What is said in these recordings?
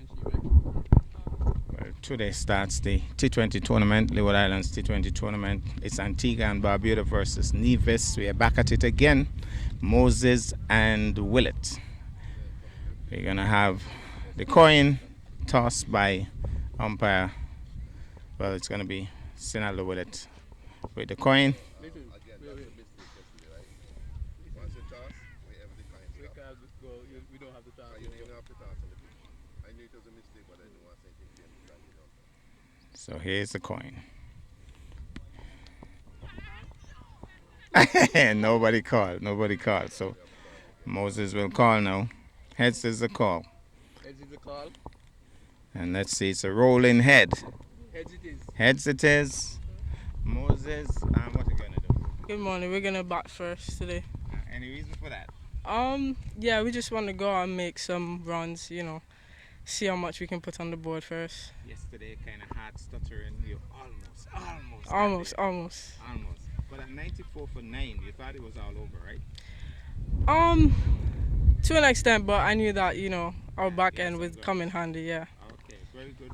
Well, today starts the T20 tournament, Leeward Islands T20 tournament. It's Antigua and Barbuda versus Nevis. We are back at it again. Moses and Willet. We're going to have the coin tossed by umpire. Well, it's going to be Sinaldo Willet with the coin. Again, that's a mistake yesterday, right? Once you toss, wherever the coin stop. We don't have the toss. You don't have the toss on the pitch. I knew it was a mistake, but I didn't want to say anything to drag it down. So here's the coin. Nobody called. Nobody called. So Moses will call now. Heads is the call. Heads is the call. And let's see, it's a rolling head. Heads it is. Heads it is. Moses, what are you gonna do? Good morning. We're gonna bat first today. Any reason for that? Yeah, we just want to go and make some runs. See how much we can put on the board first. Yesterday, kind of hard stuttering. You almost. But at 94 for 9, you thought it was all over, right? To an extent, but I knew that our back end would come in handy. Yeah. Okay, very good.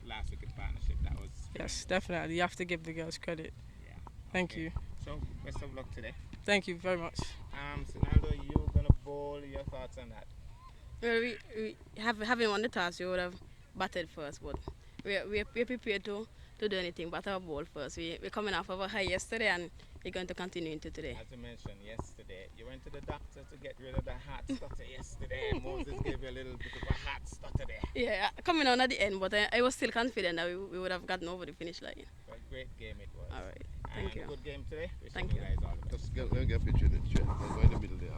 Last wicket partnership. That was. Yes, definitely. You have to give the girls credit. Yeah. Thank you. So best of luck today. Thank you very much. Sinaldo, you gonna bowl. Your thoughts on that? Well, we having won the toss, we would have batted first, but we're prepared to do anything but our ball first. We're coming off of a high yesterday and we're going to continue into today. As you mentioned yesterday, you went to the doctor to get rid of the hot stutter yesterday. Moses gave you a little bit of a hot stutter there. Yeah, coming on at the end, but I was still confident that we would have gotten over the finish line. Well, great game it was. All right, thank you. Good game today. Thank you. Guys all the best. Let me get a picture of this chair. Let's go in the middle there.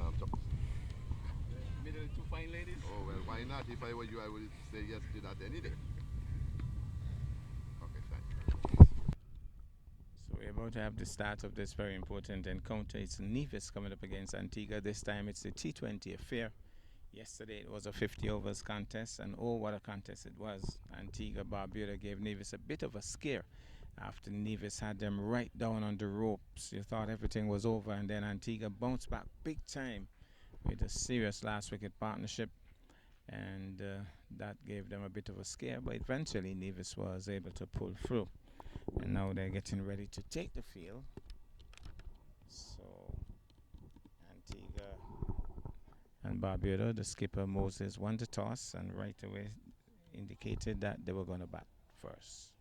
Middle two fine ladies. Oh, well, why not? If I were you, I would say yes to that any day. Okay, thanks. So we're about to have the start of this very important encounter. It's Nevis coming up against Antigua. This time it's the T20 affair. Yesterday it was a 50 overs contest, and oh, what a contest it was. Antigua Barbuda gave Nevis a bit of a scare after Nevis had them right down on the ropes. You thought everything was over, and then Antigua bounced back big time with a serious last wicket partnership, and that gave them a bit of a scare, but eventually Nevis was able to pull through, and now they're getting ready to take the field. So Antigua and Barbuda, the skipper Moses, won the toss and right away indicated that they were going to bat first.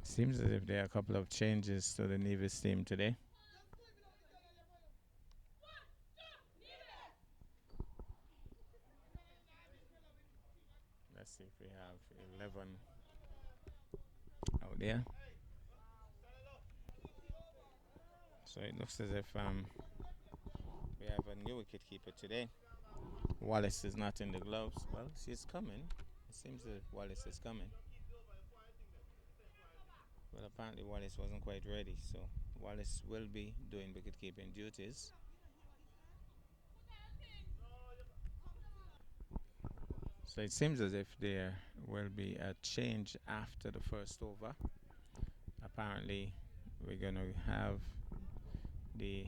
Seems as if there are a couple of changes to the Nevis team today. Let's see if we have 11 out there. So it looks as if we have a new wicket keeper today. Wallace is not in the gloves. Well, she's coming. It seems that Wallace is coming. Well, apparently Wallace wasn't quite ready, so Wallace will be doing wicket-keeping duties. So it seems as if there will be a change after the first over. Apparently, we're going to have the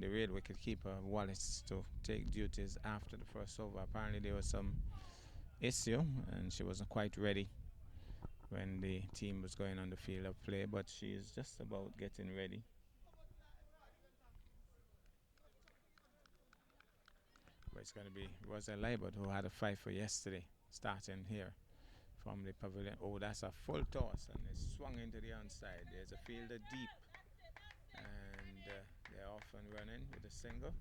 real wicket-keeper Wallace to take duties after the first over. Apparently, there was some issue, and she wasn't quite ready when the team was going on the field of play, but she is just about getting ready. But it's going to be Rosa Libert, who had a fight for yesterday, starting here from the pavilion. Oh, that's a full toss, and it's swung into the onside. There's a fielder deep, and they're off and running with a single.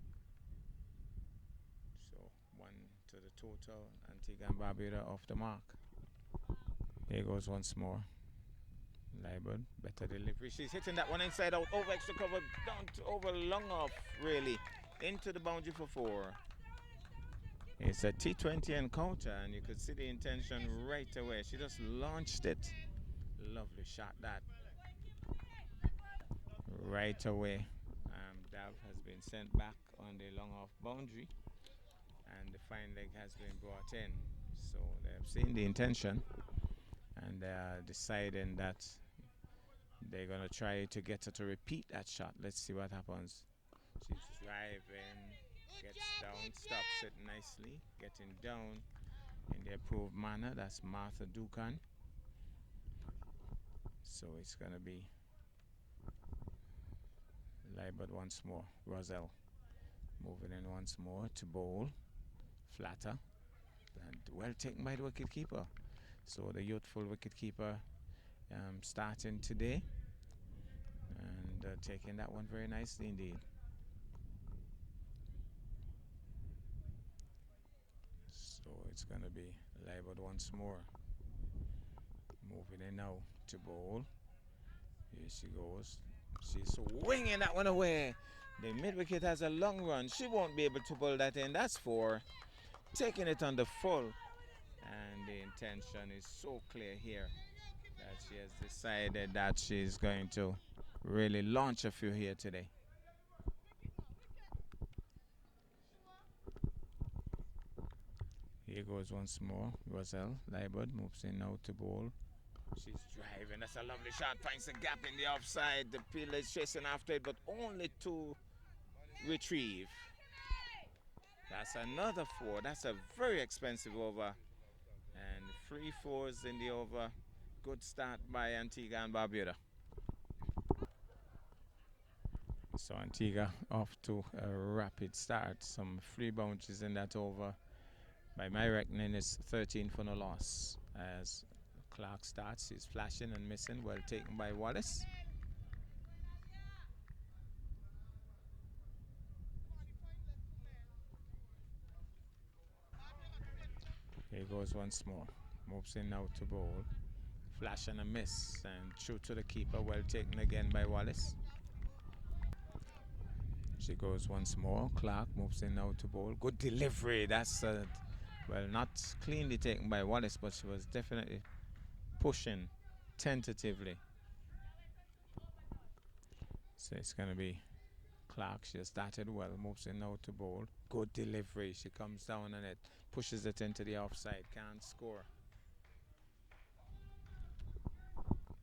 So 1 to the total. Antigua and Barbuda off the mark. Here goes once more. Libert, better delivery. She's hitting that one inside out, over extra cover, down to over long off, really. Into the boundary for 4. It's a T20 encounter, and you could see the intention right away. She just launched it. Lovely shot that. Right away. Dav has been sent back on the long off boundary, and the fine leg has been brought in. So they have seen the intention, and they are deciding that They're going to try to get her to repeat that shot. Let's see what happens. She's driving, gets down, stops it nicely, getting down in the approved manner. That's Martha Dukan. So it's going to be Libert once more. Roselle moving in once more to bowl. Flatter. And well taken by the wicketkeeper. So the youthful wicketkeeper starting today. And taking that one very nicely indeed. So it's going to be Libert once more. Moving in now to bowl. Here she goes. She's swinging that one away. The mid wicket has a long run. She won't be able to bowl that in. That's 4. Taking it on the full. And the intention is so clear here that she has decided that she's going to really launch a few here today. Here goes once more. Roselle Libert moves in now to bowl. She's driving. That's a lovely shot. Finds a gap in the offside. The fielder is chasing after it, but only to retrieve. That's another 4. That's a very expensive over. And 3 4s in the over. Good start by Antigua and Barbuda. So Antigua off to a rapid start. Some 3 bounces in that over. By my reckoning, it's 13 for no loss. As Clark starts, he's flashing and missing. Well taken by Wallace. Here goes once more. Moves in now to bowl. Flash and a miss. And true to the keeper. Well taken again by Wallace. She goes once more. Clark moves in now to bowl. Good delivery. That's, well, not cleanly taken by Wallace, but she was definitely pushing tentatively. So it's going to be Clark. She has started well. Moves in now to bowl. Good delivery. She comes down on it. Pushes it into the offside. Can't score.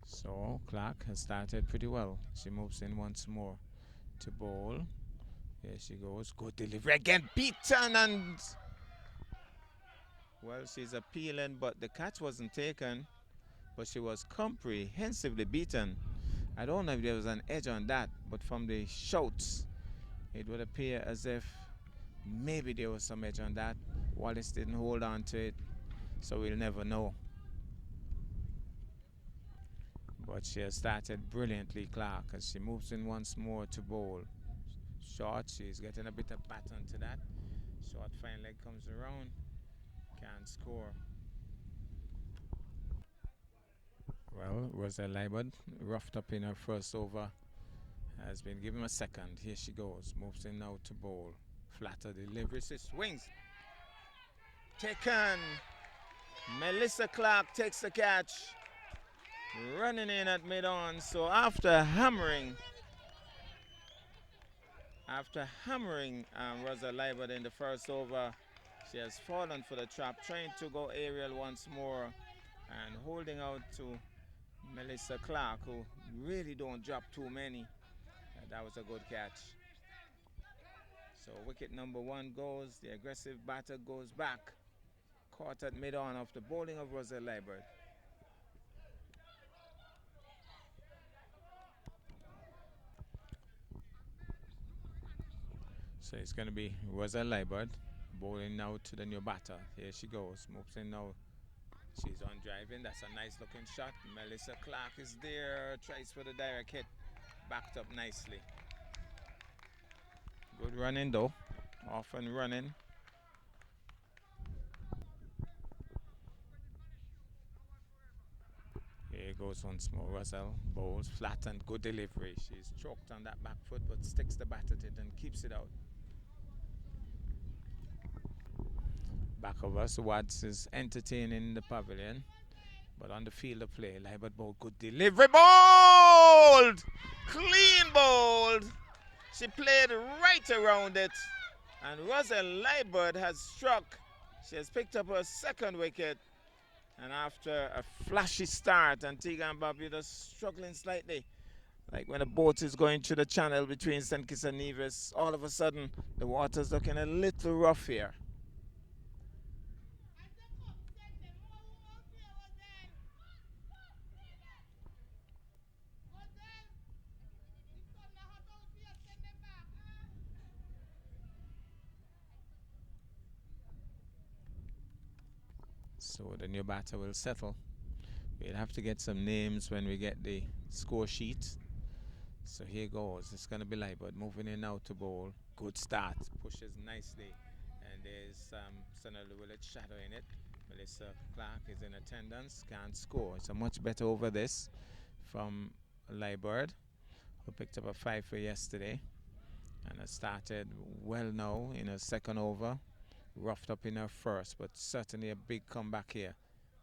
So Clark has started pretty well. She moves in once more to bowl. Here she goes. Good delivery again. Beaten and... Well, she's appealing, but the catch wasn't taken. But she was comprehensively beaten. I don't know if there was an edge on that, but from the shouts, it would appear as if maybe there was some edge on that. Wallace didn't hold on to it, so we'll never know. But she has started brilliantly, Clark, as she moves in once more to bowl. Short, she's getting a bit of baton to that. Short fine leg comes around. Can't score. Well, Roselle Libert, roughed up in her first over, has been given a second. Here she goes. Moves in now to bowl. Flatter delivery. She swings. Taken. Melissa Clark takes the catch. Running in at mid-on. So after hammering Roselle Libert in the first over, she has fallen for the trap, trying to go aerial once more and holding out to Melissa Clark, who really don't drop too many. That was a good catch. So wicket number 1 goes. The aggressive batter goes back. Caught at mid-on of the bowling of Roselle Libert. So it's going to be Roselle Libert bowling now to the new batter. Here she goes. Moves in now. She's on driving. That's a nice looking shot. Melissa Clark is there. Tries for the direct hit. Backed up nicely. Good running though. Off and running. Here goes once more. Roselle bowls flat and good delivery. She's choked on that back foot but sticks the bat at it and keeps it out. Back of us, Watts is entertaining the pavilion, but on the field of play, Libert bowled, good delivery, bowled! Clean bowled! She played right around it, and Roselle Libert has struck. She has picked up her second wicket, And after a flashy start, Antigua and Barbuda struggling slightly. Like when a boat is going through the channel between St. Kitts and Nevis, all of a sudden the water's looking a little rough here. So the new batter will settle. We'll have to get some names when we get the score sheet. So here goes. It's going to be Libert moving in now to bowl. Good start. Pushes nicely. And there's Senator Willet shadowing it. Melissa Clark is in attendance. Can't score. It's a much better over this from Libert, who picked up a 5 for yesterday. And has started well now in her second over. Roughed up in her first, but certainly a big comeback here.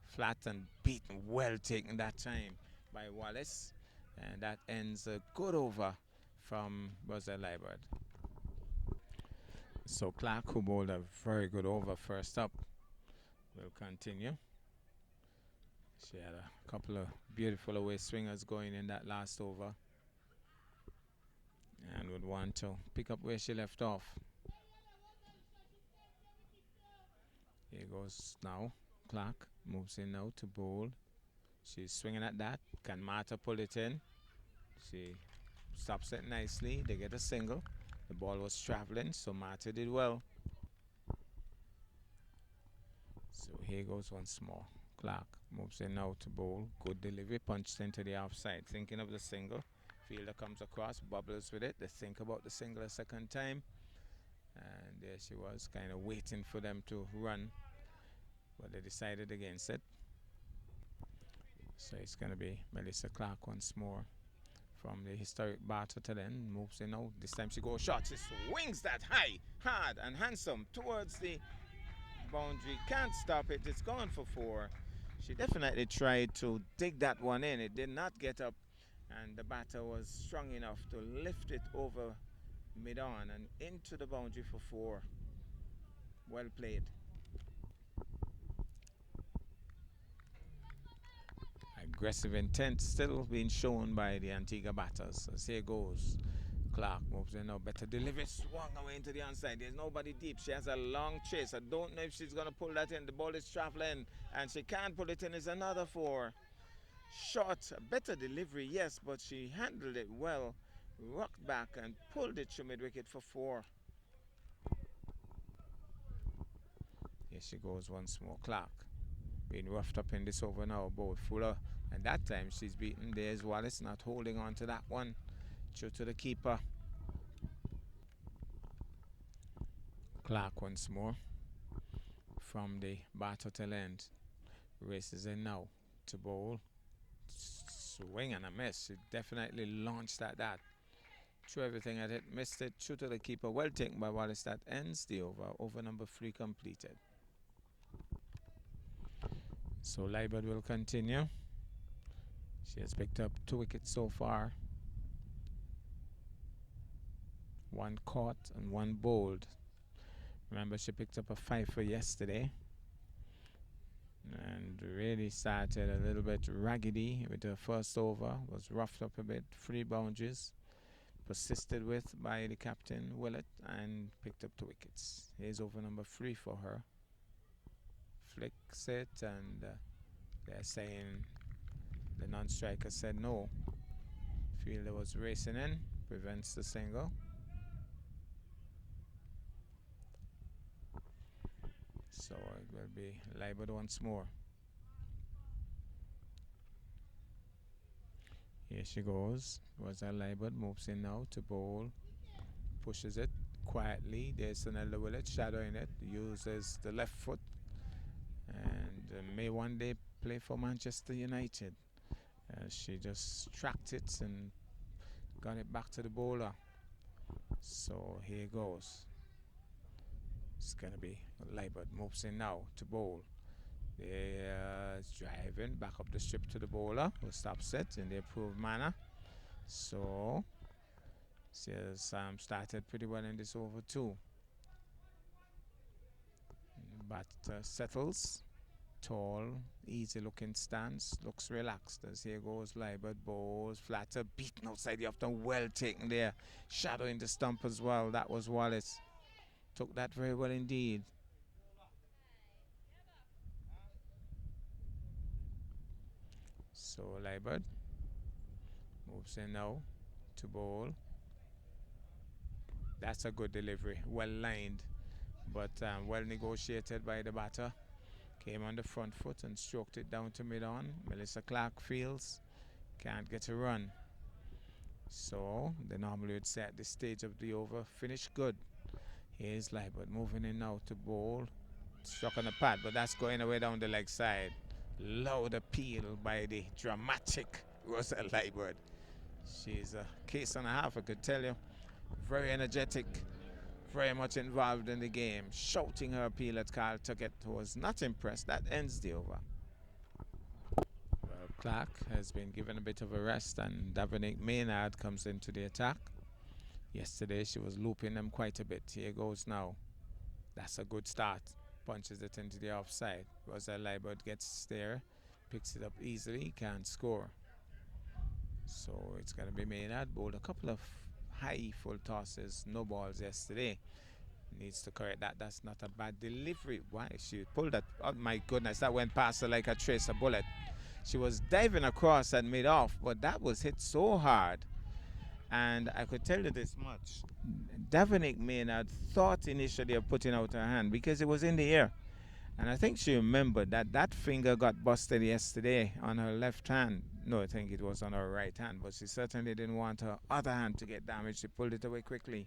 Flat and beaten, well taken that time by Wallace. And that ends a good over from Roselle Libert. So Clark, who bowled a very good over first up, will continue. She had a couple of beautiful away swingers going in that last over and would want to pick up where she left off. Here goes now. Clark moves in now to bowl. She's swinging at that. Can Marta pull it in? She stops it nicely. They get a single. The ball was traveling, so Marta did well. So here goes once more. Clark moves in now to bowl. Good delivery, punched into the offside. Thinking of the single. Fielder comes across, bubbles with it. They think about the single a second time. And there she was, kind of waiting for them to run. But they decided against it. So it's going to be Melissa Clark once more. From the historic batter to then, moves in now. This time she goes short. She swings that high, hard and handsome towards the boundary. Can't stop it. It's gone for 4. She definitely tried to dig that one in. It did not get up. And the batter was strong enough to lift it over mid-on and into the boundary for 4. Well played. Aggressive intent still being shown by the Antigua batters. As here goes. Clark moves in now. Better delivery. Swung away into the onside. There's nobody deep. She has a long chase. I don't know if she's going to pull that in. The ball is traveling and she can't pull it in. It's another 4. Short. Better delivery, yes, but she handled it well. Rocked back and pulled it to mid-wicket for 4. Here she goes once more. Clark being roughed up in this over now. Both Fuller. And that time she's beaten. There's Wallace not holding on to that one. True to the keeper. Clark once more. From the batter till end. Races in now to bowl. Swing and a miss. She definitely launched at that. Threw everything at it. Missed it. True to the keeper. Well taken by Wallace. That ends the over. Over number 3 completed. So Libert will continue. She has picked up 2 wickets so far. 1 caught and 1 bowled. Remember, she picked up a 5 for yesterday. And really started a little bit raggedy with her first over. Was roughed up a bit. 3 boundaries. Persisted with by the captain, Willet, and picked up 2 wickets. Here's over number 3 for her. Flicks it, and they're saying the non-striker said no. Fielder was racing in, prevents the single. So it will be Libert once more. Here she goes. Roselle Libert moves in now to bowl. Pushes it quietly. There's Sonella Willett shadowing it. Uses the left foot. And may one day play for Manchester United. She just tracked it and got it back to the bowler. So here goes. It's going to be Libert moves in now to bowl. They're driving back up the strip to the bowler who stops it in the approved manner. So she has started pretty well in this over too. But settles. tall, easy looking stance. Looks relaxed as here goes Libert. Bowls, flatter, beaten outside the often well taken there. Shadowing the stump as well. That was Wallace. Took that very well indeed. So Libert moves in now to bowl. That's a good delivery. Well lined, but well negotiated by the batter. Came on the front foot and stroked it down to mid-on. Melissa Clark feels can't get a run. So they normally would say at this stage of the over, finish good. Here's Libert moving in now to bowl. Struck on the pad, but that's going away down the leg side. Loud appeal by the dramatic Rosa Libert. She's a case and a half, I could tell you. Very energetic, very much involved in the game, shouting her appeal at Carl Tuckett, who was not impressed. That ends the over. Well, Clark has been given a bit of a rest, and Davinique Maynard comes into the attack. Yesterday she was looping them quite a bit. Here goes now. That's a good start. Punches it into the offside. Rosa Libert gets there, picks it up easily, can't score. So it's going to be Maynard. Bowled a couple of high full tosses, no balls yesterday. Needs to correct that. That's not a bad delivery. Why she pulled that? Oh my goodness, that went past her like a tracer bullet. She was diving across and made off, but that was hit so hard. And I could tell you this much. Davinique Maynard thought initially of putting out her hand because it was in the air. And I think she remembered that that finger got busted yesterday on her left hand. No, I think it was on her right hand, but she certainly didn't want her other hand to get damaged. She pulled it away quickly.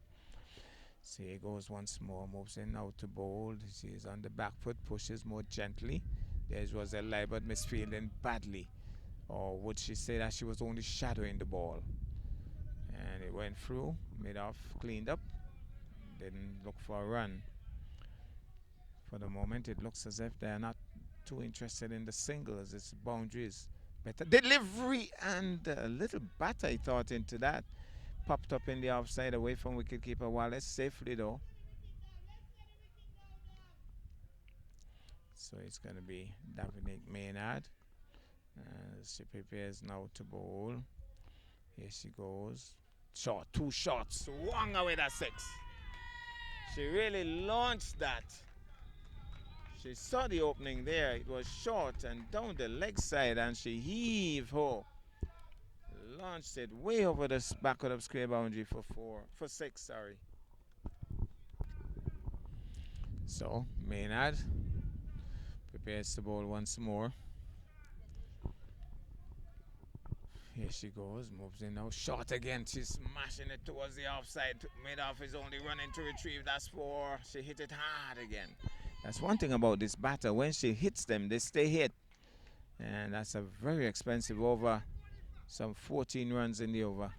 So here goes once more, moves in now to bowl. She's on the back foot, pushes more gently. There was a Libert misfielding badly. Or would she say that she was only shadowing the ball? And it went through, made off, cleaned up. Didn't look for a run. For the moment, it looks as if they're not too interested in the singles. It's boundaries. Better delivery and a little batter, I thought, into that. Popped up in the offside away from wicketkeeper Wallace safely though. So it's going to be Davinique Maynard. She prepares now to bowl. Here she goes. Short, 2 shots. Swung away that 6. She really launched that. She saw the opening there. It was short and down the leg side, and she heaved ho. Launched it way over the backward of square boundary for 6, sorry. So Maynard prepares to bowl once more. Here she goes, moves in now, short again. She's smashing it towards the offside. Madoff is only running to retrieve. That's 4. She hit it hard again. That's one thing about this batter. When she hits them, they stay hit. And that's a very expensive over. Some 14 runs in the over.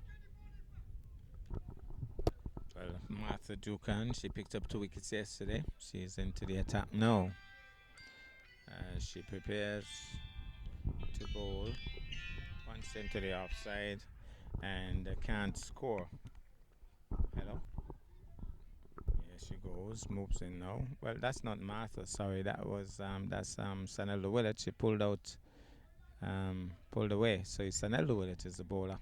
Well, Martha Dukan, she picked up 2 wickets yesterday. She's into the attack now. She prepares to bowl. Once into the offside and can't score. Hello? Here she goes, moves in now. Well, that's not Martha, sorry. That was that's Sanelda Willett. She pulled out, pulled away. So Sanelda Willett is the bowler.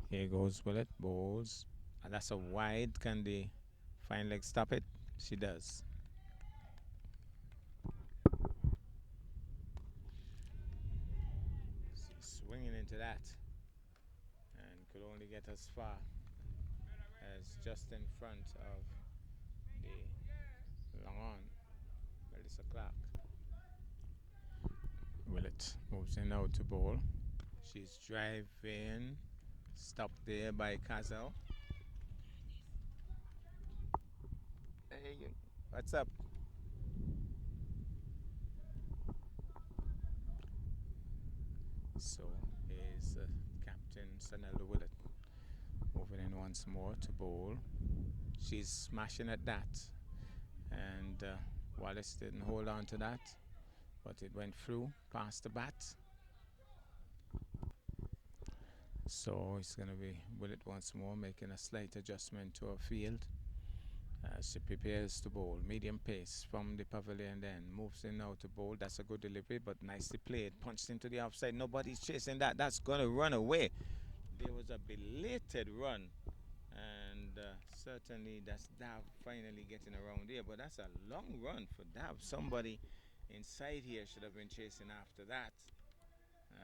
Here goes Willett, bowls. And that's a wide. Can the fine leg stop it? She does. Swinging into that and could only get as far as just in front of the long on Melissa Clark. Willett moves in now to bowl. She's driving, stopped there by Cazel. Hey, what's up? So is Captain Sanelda Willett moving in once more to bowl. She's smashing at that, and Wallace didn't hold on to that, but it went through past the bat. So it's going to be Willett once more, making a slight adjustment to her field, As she prepares to bowl. Medium pace from the pavilion, then moves in now to bowl. That's a good delivery, but nicely played. Punched into the offside. Nobody's chasing that. That's going to run away. There was a belated run. And certainly that's Dav finally getting around here. But that's a long run for Dav. Somebody inside here should have been chasing after that.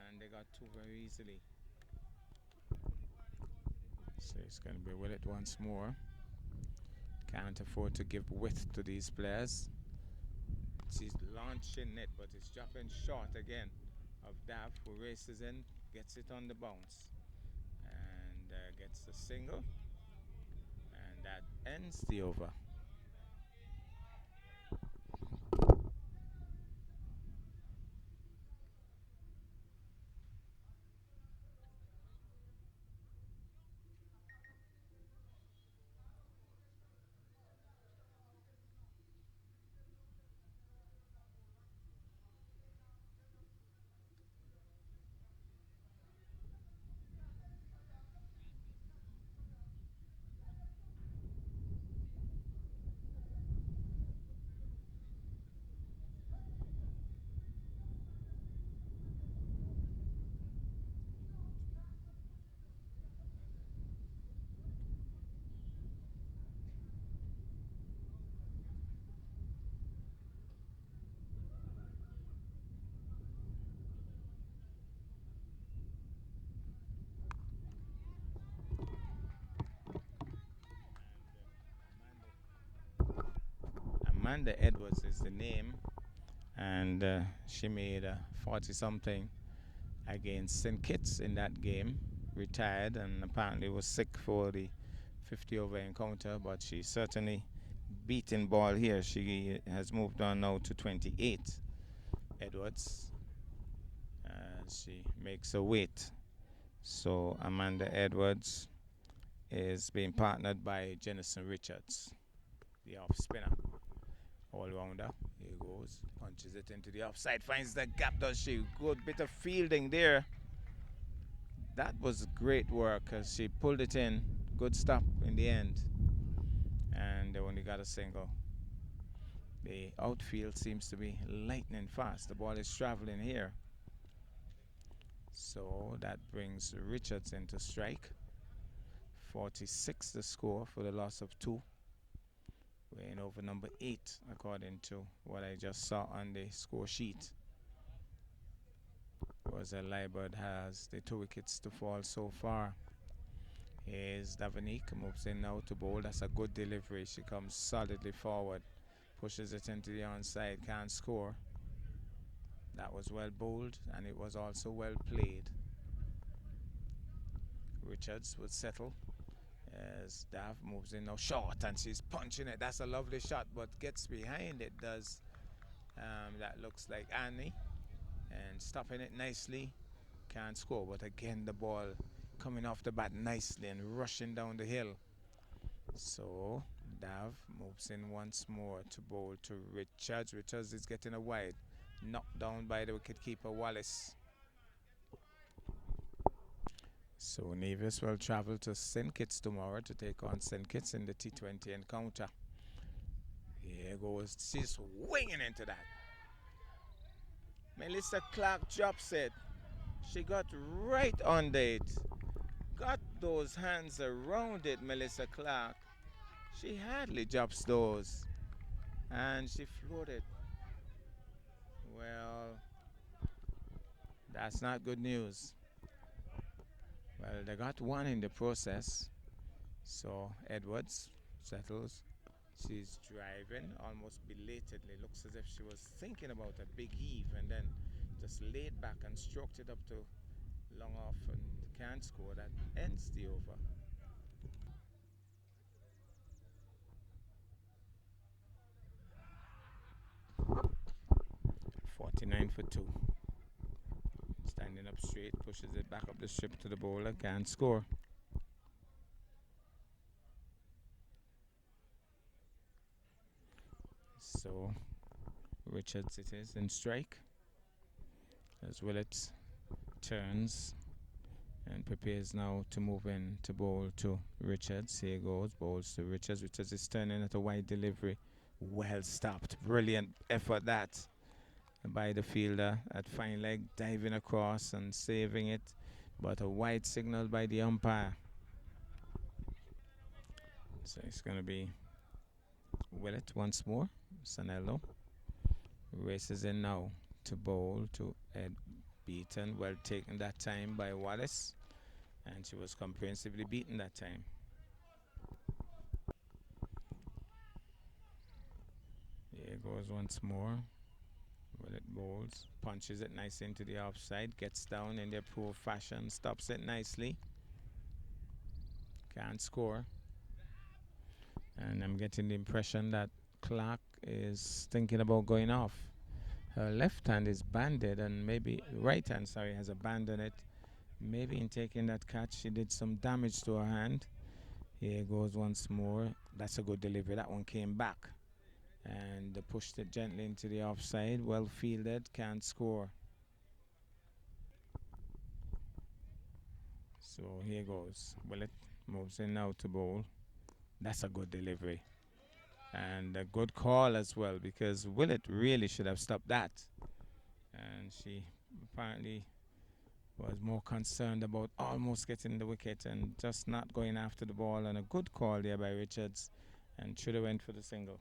And they got two very easily. So it's going to be Willet once more. Can't afford to give width to these players. She's launching it, but it's dropping short again of Dav, who races in, gets it on the bounce, and gets a single, and that ends the over. Amanda Edwards is the name, and she made 40 something against St. Kitts in that game. Retired and apparently was sick for the 50 over encounter, but she certainly beaten ball here. She has moved on now to 28. Edwards, she makes a weight. So Amanda Edwards is being partnered by Jennison Richards, the off spinner. All rounder. Here goes. Punches it into the offside. Finds the gap, does she? Good bit of fielding there. That was great work as she pulled it in. Good stop in the end. And they only got a single. The outfield seems to be lightning fast. The ball is traveling here. So that brings Richards into strike. 46 the score for the loss of 2. We're in over number 8 according to what I just saw on the score sheet. Rosa Liebert has the 2 wickets to fall so far. Here's Davinique, moves in now to bowl. That's a good delivery. She comes solidly forward, pushes it into the onside, can't score. That was well bowled and it was also well played. Richards would settle as Dav moves in now short and she's punching it. That's a lovely shot, but gets behind it, does. That looks like Annie, and stopping it nicely. Can't score, but again the ball coming off the bat nicely and rushing down the hill. So Dav moves in once more to bowl to Richards. Richards is getting a wide, knocked down by the wicketkeeper Wallace. So Nevis will travel to St. Kitts tomorrow to take on St. Kitts in the T20 encounter. Here goes, she's swinging into that. Melissa Clark drops it. She got right under it. Got those hands around it, Melissa Clark. She hardly drops those. And she floated. Well, that's not good news. Well, they got one in the process. So Edwards settles. She's driving almost belatedly. Looks as if she was thinking about a big heave and then just laid back and stroked it up to long off and can't score. That ends the over. .49 for 2. Standing up straight, pushes it back up the strip to the bowler, can't score. So Richards it is in strike as Willett turns and prepares now to move in to bowl to Richards. Here goes, bowls to Richards. Richards is turning at a wide delivery. Well stopped. Brilliant effort that by the fielder at fine leg, diving across and saving it. But a wide signal by the umpire. So it's going to be Willet once more. Sanello races in now to bowl to Ed Beaton. Well taken that time by Wallace. And she was comprehensively beaten that time. Here goes once more. Willet bowls, punches it nice into the offside, gets down in the approved fashion, stops it nicely. Can't score. And I'm getting the impression that Clark is thinking about going off. Her left hand is banded, and maybe right hand, sorry, has abandoned it. Maybe in taking that catch, she did some damage to her hand. Here goes once more. That's a good delivery. That one came back and pushed it gently into the offside. Well fielded, can't score. So here goes. Willet moves in now to bowl. That's a good delivery. And a good call as well, because Willet really should have stopped that. And she apparently was more concerned about almost getting the wicket and just not going after the ball. And a good call there by Richards, and should have went for the single.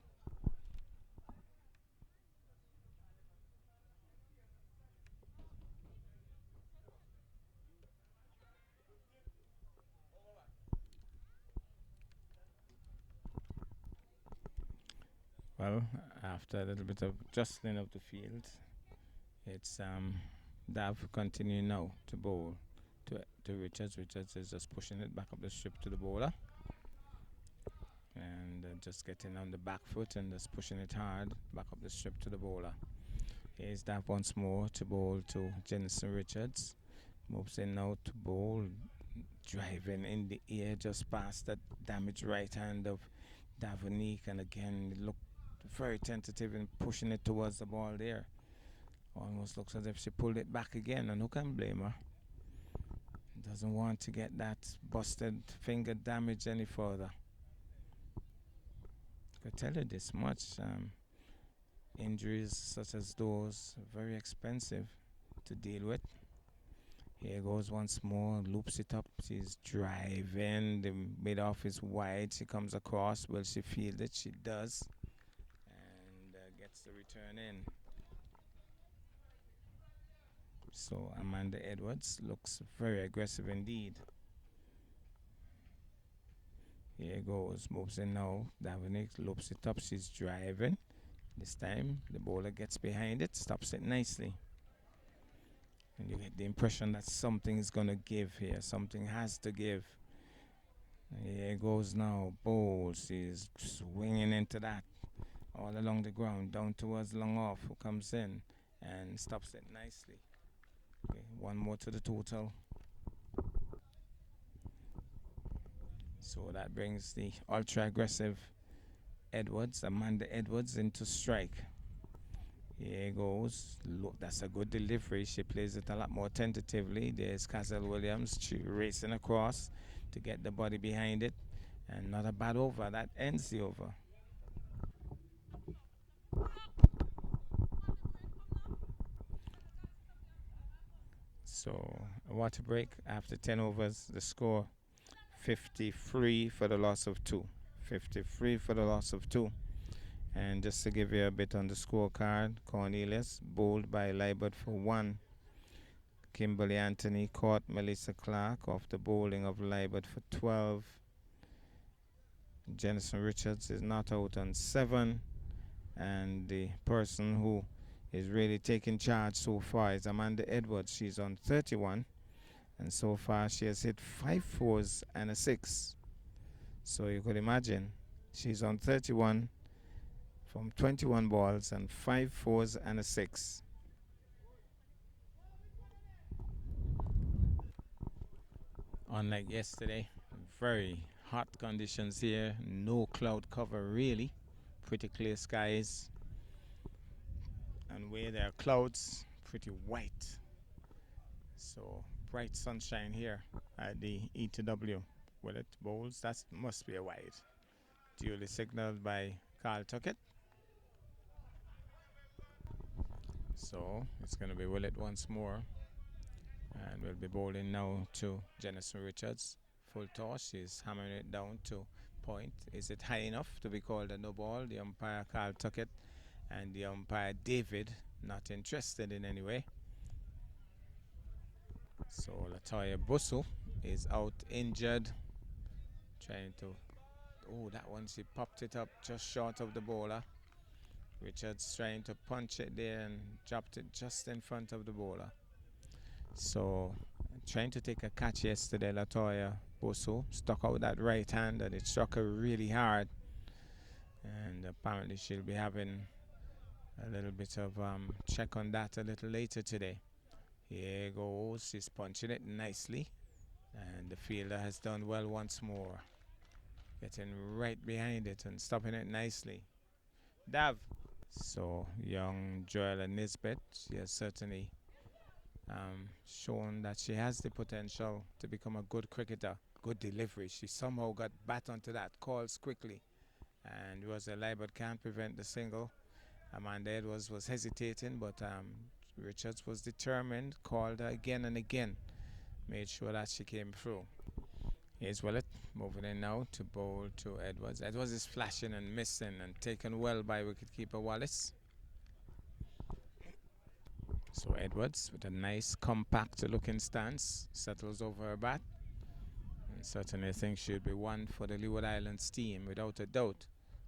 Well, after a little bit of jostling of the field, it's Dav continuing now to bowl to Richards. Richards is just pushing it back up the strip to the bowler. And just getting on the back foot and just pushing it hard back up the strip to the bowler. Here's Dav once more to bowl to Jenison Richards. Moves in now to bowl, driving in the air just past that damaged right hand of Davonique, and again it looked very tentative in pushing it towards the ball there. Almost looks as if she pulled it back again, and who can blame her? Doesn't want to get that busted finger damaged any further. I tell you this much, injuries such as those are very expensive to deal with. Here goes once more, loops it up. She's driving, the mid off is wide. She comes across. Will she field it? She does. And gets the return in. So Amanda Edwards looks very aggressive indeed. Here goes, moves in now. Davonique loops it up. She's driving. This time the bowler gets behind it, stops it nicely. And you get the impression that something is going to give here. Something has to give. Here goes now. Bowls. She's swinging into that. All along the ground. Down towards long off. Who comes in and stops it nicely. Okay, one more to the total. So that brings the ultra aggressive Edwards, Amanda Edwards, into strike. Here goes. Look, that's a good delivery. She plays it a lot more tentatively. There's Cazel Williams racing across to get the body behind it. And not a bad over. That ends the over. So a water break after 10 overs. The score 53 for the loss of 2. 53 for the loss of 2. And just to give you a bit on the scorecard, Cornelius bowled by Libert for 1. Kimberly Anthony caught Melissa Clark off the bowling of Libert for 12. Jenison Richards is not out on 7. And the person who is really taking charge so far is Amanda Edwards. She's on 31. And so far she has hit 5 fours and a 6. So you could imagine she's on 31 from 21 balls and 5 fours and a 6. Unlike yesterday, very hot conditions here. No cloud cover really. Pretty clear skies. And where there are clouds, pretty white. So bright sunshine here at the ETW Willet Bowls. That must be a wide. Duly signaled by Carl Tuckett. So it's going to be Willet once more. And we'll be bowling now to Jenison Richards. Full toss. She's hammering it down to point. Is it high enough to be called a no ball? The umpire Carl Tuckett and the umpire David not interested in any way. So Latoya Busu is out injured. Trying to, oh, that one, she popped it up just short of the bowler. Richards trying to punch it there and dropped it just in front of the bowler. So trying to take a catch yesterday, Latoya Busu stuck out that right hand and it struck her really hard. And apparently she'll be having a little bit of check on that a little later today. Here goes, she's punching it nicely. And the fielder has done well once more. Getting right behind it and stopping it nicely. Dav. So young Joella Nisbet, she has certainly shown that she has the potential to become a good cricketer. Good delivery. She somehow got bat onto that, calls quickly. And was a lie but can't prevent the single. Amanda Edwards was hesitating, but Richards was determined, called her again and again. Made sure that she came through. Here's Willet moving in now to bowl to Edwards. Edwards is flashing and missing and taken well by wicketkeeper Wallace. So Edwards with a nice compact looking stance settles over her bat. And certainly think she'll be one for the Leeward Islands team without a doubt.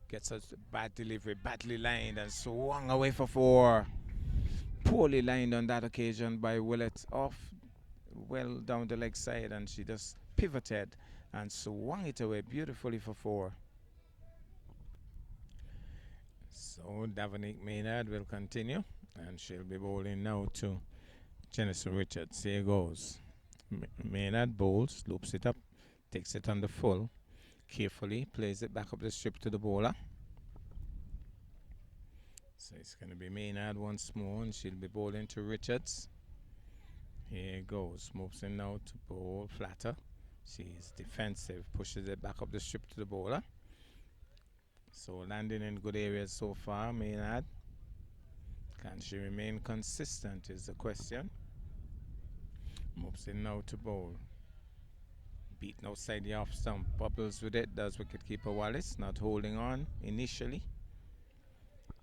Gets a bad delivery, badly lined and swung away for 4. Poorly lined on that occasion by Willet, off well down the leg side, and she just pivoted and swung it away beautifully for 4. So Davonique Maynard will continue, and she'll be bowling now to Jenison Richards. Here goes. Maynard bowls, loops it up, takes it on the full, carefully plays it back up the strip to the bowler. So it's going to be Maynard once more, and she'll be bowling to Richards. Here goes, moves in now to bowl flatter. She's defensive, pushes it back up the strip to the bowler. So landing in good areas so far, Maynard. Can she remain consistent is the question. Moves in now to bowl. Beaten outside the off stump, bubbles with it, does wicketkeeper Wallace, not holding on initially.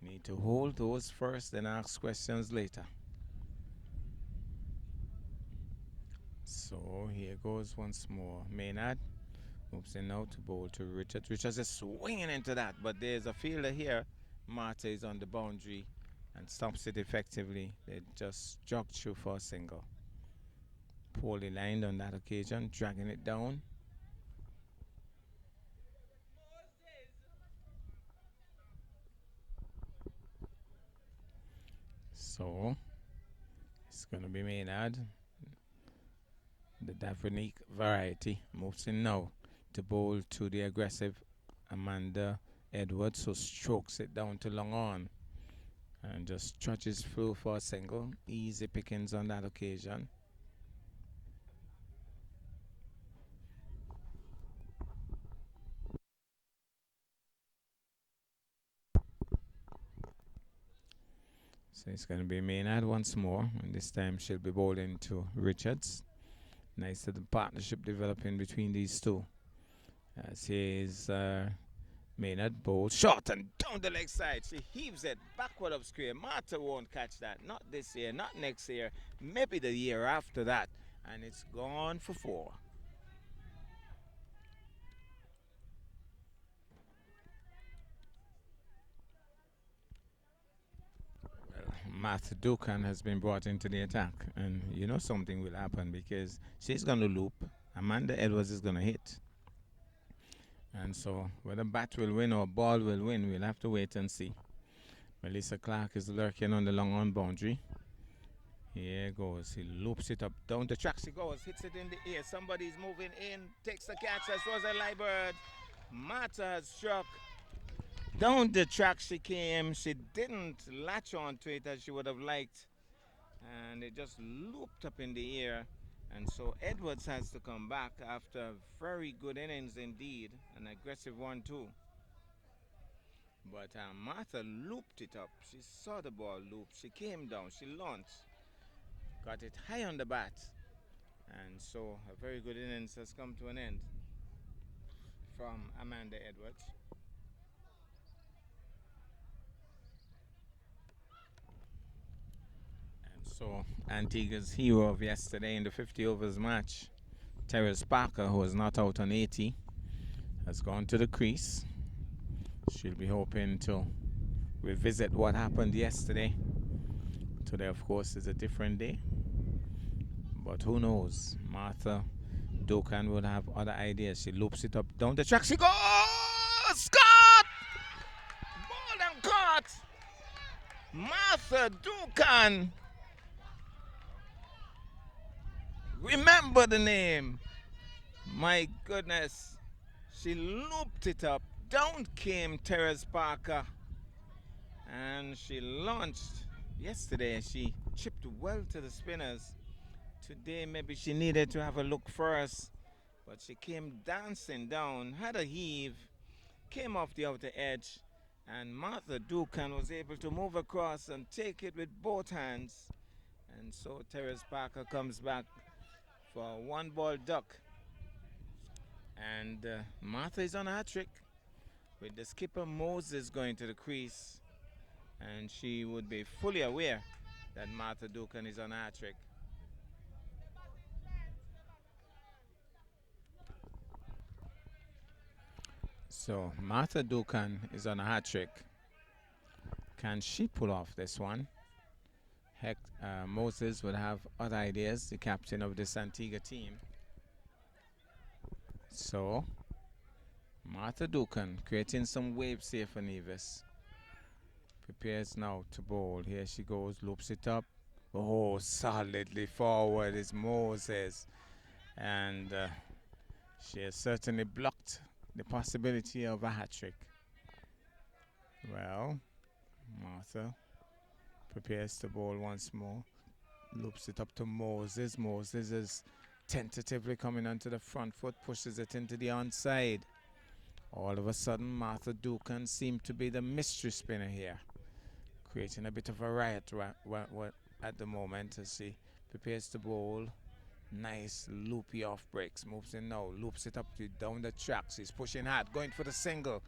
Need to hold those first, then ask questions later. So here goes once more. Maynard moves in now to bowl to Richards. Richards is swinging into that, but there's a fielder here. Marta is on the boundary and stops it effectively. They just jogged through for a single. Poorly lined on that occasion, dragging it down. So it's going to be Maynard. The Davonique variety moves in now to bowl to the aggressive Amanda Edwards, who strokes it down to long on and just trudges through for a single. Easy pickings on that occasion. So it's going to be Maynard once more, and this time she'll be bowling to Richards. Nice little partnership developing between these two. As here's Maynard bowls short and down the leg side. She heaves it backward up square. Marta won't catch that. Not this year, not next year, maybe the year after that. And it's gone for 4. Martha Dukan has been brought into the attack, and you know something will happen because she's going to loop. Amanda Edwards is going to hit. And so whether bat will win or ball will win, we'll have to wait and see. Melissa Clark is lurking on the long on boundary. Here goes. He loops it up down the track. She goes, hits it in the air. Somebody's moving in, takes the catch. As was a live bird. Marta has struck. Down the track she came. She didn't latch on to it as she would have liked. And it just looped up in the air. And so Edwards has to come back after a very good innings indeed, an aggressive one too. But Martha looped it up. She saw the ball loop. She came down. She launched. Got it high on the bat. And so a very good innings has come to an end from Amanda Edwards. And so Antigua's hero of yesterday in the 50 overs match, Terrence Parker, who was not out on 80, has gone to the crease. She'll be hoping to revisit what happened yesterday. Today, of course, is a different day. But who knows? Martha Dukan will have other ideas. She loops it up down the track. She goes! Scott! Ball and caught! Martha Dukan. Remember the name. My goodness. She looped it up. Down came Terrence Parker. And she launched yesterday. She chipped well to the spinners. Today maybe she needed to have a look first, but she came dancing down, had a heave, came off the outer edge, and Martha Dukan was able to move across and take it with both hands. And so Terrence Parker comes back for a one ball duck. And Martha is on a hat trick with the skipper Moses going to the crease, and she would be fully aware that Martha Dukan is on a hat trick. So Martha Dukan is on a hat trick. Can she pull off this one? Heck, Moses would have other ideas, the captain of this Antigua team. So Martha Dukan creating some waves here for Nevis. Prepares now to bowl. Here she goes, loops it up. Oh, solidly forward is Moses. And she has certainly blocked the possibility of a hat trick. Well, Martha prepares to bowl once more. Loops it up to Moses. Moses is tentatively coming onto the front foot, pushes it into the onside. All of a sudden, Martha Dukan seemed to be the mystery spinner here, creating a bit of a riot at the moment as she prepares to bowl. Nice loopy off breaks, moves in now, loops it up to down the track. She's pushing hard, going for the single,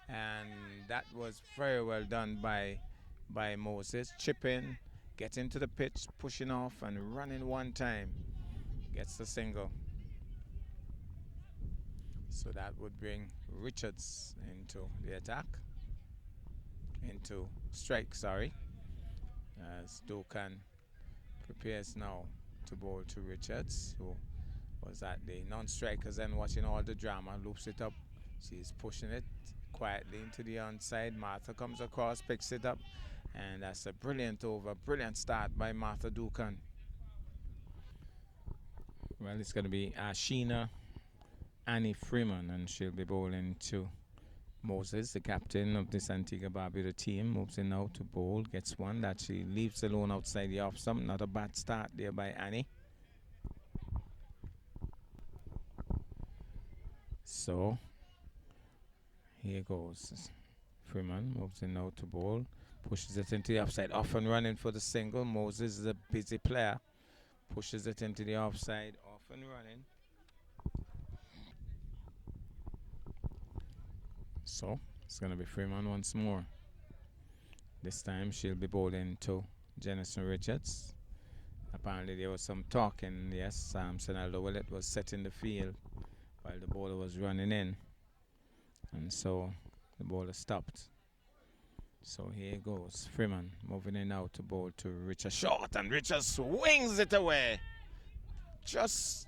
and that was very well done by Moses. Chipping, getting to the pitch, pushing off and running one time, gets the single. So that would bring Richards into the attack, into strike, sorry, as Dukan prepares now to bowl to Richards, who was at the non-strikers and watching all the drama. Loops it up. She's pushing it quietly into the onside. Martha comes across, picks it up, and that's a brilliant over, brilliant start by Martha Dukan. Well, it's going to be Sheena Annie Freeman, and she'll be bowling to Moses, the captain of this Antigua Barbuda team. Moves in now to bowl, gets one that she leaves alone outside the off stump. Not a bad start there by Annie. So here goes. Freeman moves in now to bowl, pushes it into the offside, off and running for the single. Moses is a busy player, pushes it into the offside, off and running. So it's going to be Freeman once more. This time she'll be bowling to Jenison Richards. Apparently there was some talking. Yes, ET Willet was setting the field while the bowler was running in, and so the bowler stopped. So here goes Freeman moving in now to bowl to Richard Short, and Richard swings it away just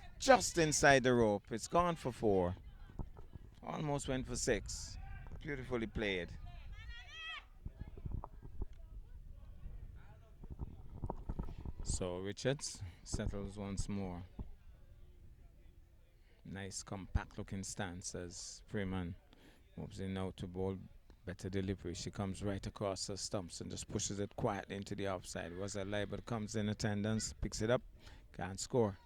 inside the rope. It's gone for 4, almost went for 6. Beautifully played. So Richards settles once more. Nice compact looking stance as Freeman moves in now to bowl. Better delivery. She comes right across the stumps and just pushes it quietly into the offside. Was a lie, but comes in attendance, picks it up, can't score.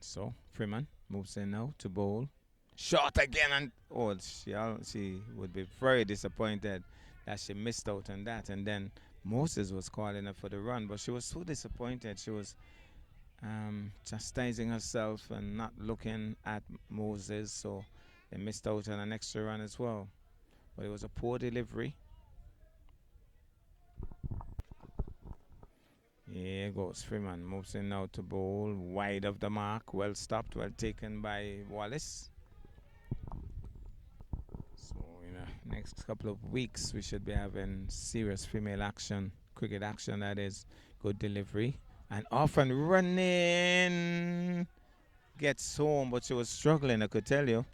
So Freeman moves in now to bowl. Shot again, and oh, she would be very disappointed that she missed out on that. And then Moses was calling her for the run, but she was so disappointed. She was chastising herself and not looking at Moses, so they missed out on an extra run as well. But it was a poor delivery. Here goes Freeman, moves in now to bowl, wide of the mark, well stopped, well taken by Wallace. So in the next couple of weeks we should be having serious female action, cricket action, that is. Good delivery and off and running, gets home, but she was struggling, I could tell you.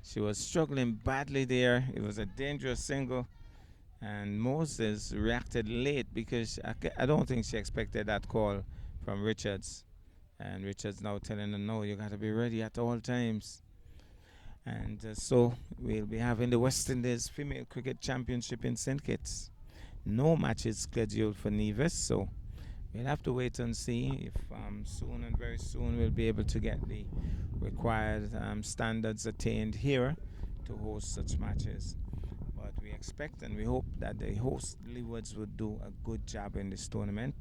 She was struggling badly there. It was a dangerous single. And Moses reacted late because I don't think she expected that call from Richards. And Richards now telling her, no, you got to be ready at all times. And so we'll be having the West Indies Female Cricket Championship in St. Kitts. No matches scheduled for Nevis, so we'll have to wait and see if soon and very soon we'll be able to get the required standards attained here to host such matches. But we expect and we hope that the host Leewards would do a good job in this tournament.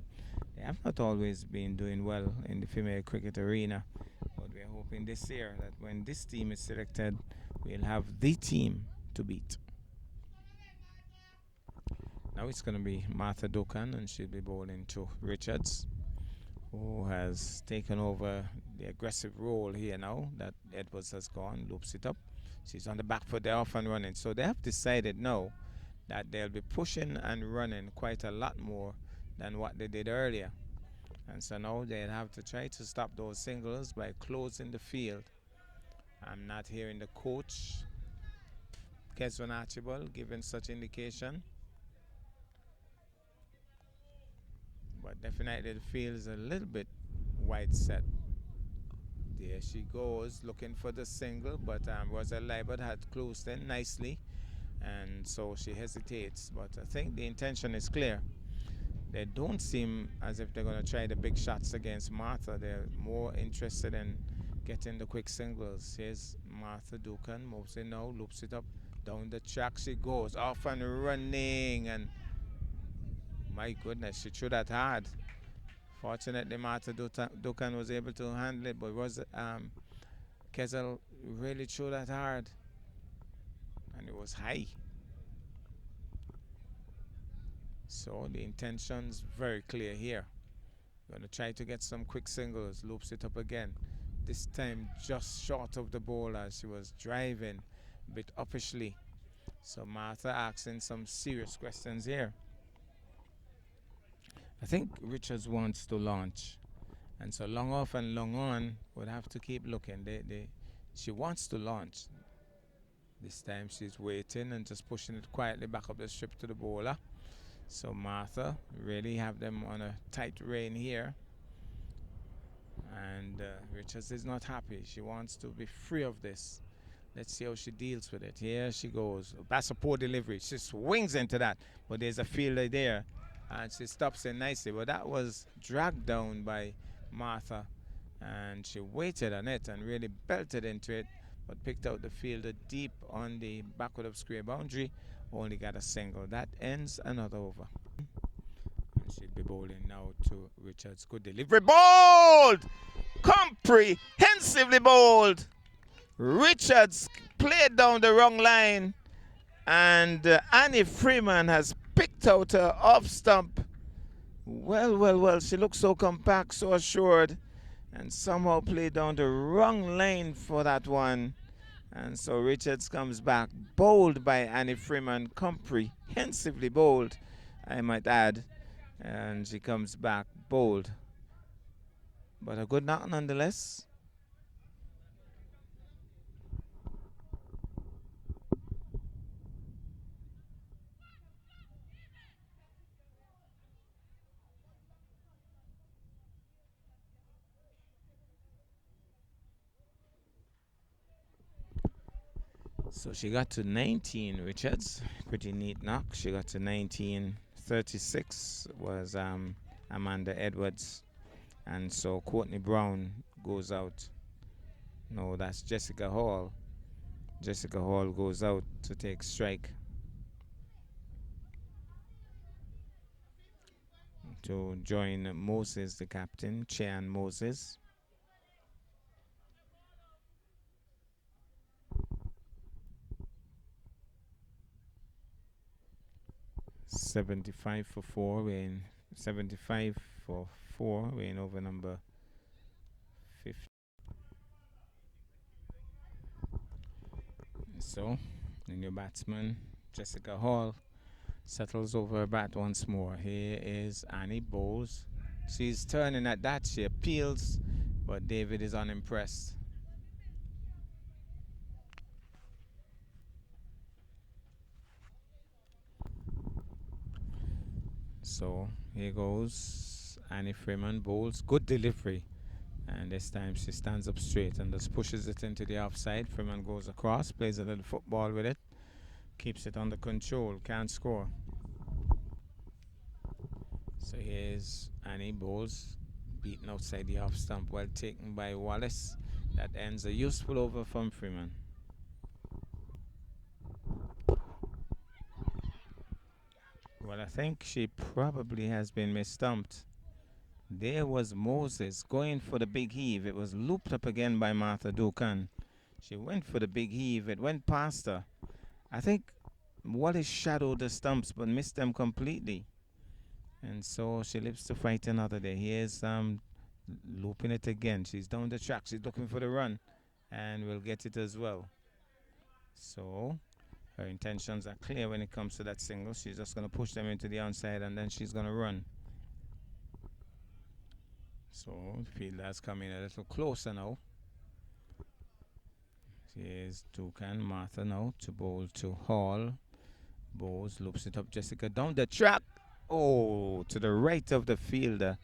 They have not always been doing well in the female cricket arena, but we're hoping this year that when this team is selected, we'll have the team to beat. Now it's going to be Martha Dukan, and she'll be bowling to Richards, who has taken over the aggressive role here now that Edwards has gone, loops it up. She's on the back foot, they're off and running. So they have decided now that they'll be pushing and running quite a lot more than what they did earlier. And so now they'll have to try to stop those singles by closing the field. I'm not hearing the coach, Keswan Archibald, giving such indication. But definitely the field is a little bit wide set. There she goes, looking for the single, but Rosa Liebert had closed in nicely, and so she hesitates. But I think the intention is clear. They don't seem as if they're going to try the big shots against Martha. They're more interested in getting the quick singles. Here's Martha Dukan, moves in now, loops it up, down the track she goes, off and running, and my goodness, she threw that hard. Fortunately, Martha Dukan was able to handle it, but Kezel really threw that hard, and it was high. So the intention's very clear here. Going to try to get some quick singles, loops it up again. This time just short of the ball as she was driving a bit uppishly. So Martha asking some serious questions here. I think Richards wants to launch, and so long off and long on would have to keep looking. She wants to launch. This time she's waiting and just pushing it quietly back up the strip to the bowler. So Martha really have them on a tight rein here, and Richards is not happy. She wants to be free of this. Let's see how she deals with it. Here she goes. That's a poor delivery. She swings into that, but there's a fielder there. And she stops it nicely, but that was dragged down by Martha, and she waited on it and really belted into it, but picked out the fielder deep on the backward of square boundary, only got a single. That ends another over. And she'll be bowling now to Richards. Good delivery. Bowled! Comprehensively bowled! Richards played down the wrong line, and Annie Freeman has picked out her off stump. Well, she looks so compact, so assured, and somehow played down the wrong line for that one. And so Richards comes back, bowled by Annie Freeman, comprehensively bowled, I might add. And she comes back bowled. But a good knock nonetheless. So she got to 19, Richards. Pretty neat knock. She got to 19. 36 was Amanda Edwards. And so Courtney Brown goes out. No, that's Jessica Hall. Jessica Hall goes out to take strike. To join Moses, the captain, Chian Moses. $75 for 4, weighing 75 for 4, weighing over number 50. So, the new batsman, Jessica Hall, settles over her bat once more. Here is Annie Bowles. She's turning at that. She appeals, but David is unimpressed. So here goes Annie Freeman Bowles. Good delivery. And this time she stands up straight and just pushes it into the offside. Freeman goes across, plays a little football with it, keeps it under control, can't score. So here's Annie Bowles beaten outside the off stump, well taken by Wallace. That ends a useful over from Freeman. Well, I think she probably has been mistumped. There was Moses going for the big heave. It was looped up again by Martha Dukan. She went for the big heave. It went past her. I think Wallace shadowed the stumps but missed them completely. And so she lives to fight another day. Here's looping it again. She's down the track. She's looking for the run. And will get it as well. So her intentions are clear when it comes to that single. She's just going to push them into the onside and then she's going to run. So the fielder's coming a little closer now. Here's Dukan, Martha now to bowl to Hall. Bowles loops it up, Jessica down the track. Oh, to the right of the fielder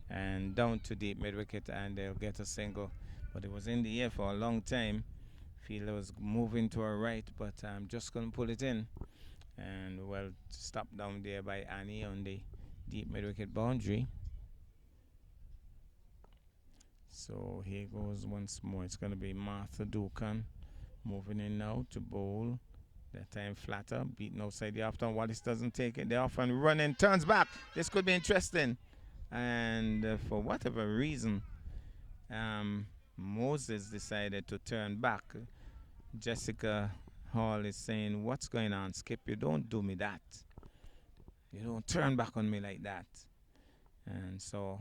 and down to deep mid wicket, and they'll get a single. But it was in the air for a long time. Fielder was moving to her right, but I'm just going to pull it in. And well, stopped down there by Annie on the deep mid wicket boundary. So here goes once more. It's going to be Martha Dukan moving in now to bowl. That time flatter, beaten outside the off turn. Wallace doesn't take it. They're off and running, turns back. This could be interesting. And for whatever reason, Moses decided to turn back. Jessica Hall is saying, "What's going on, Skip? You don't do me that. You don't turn back on me like that." And so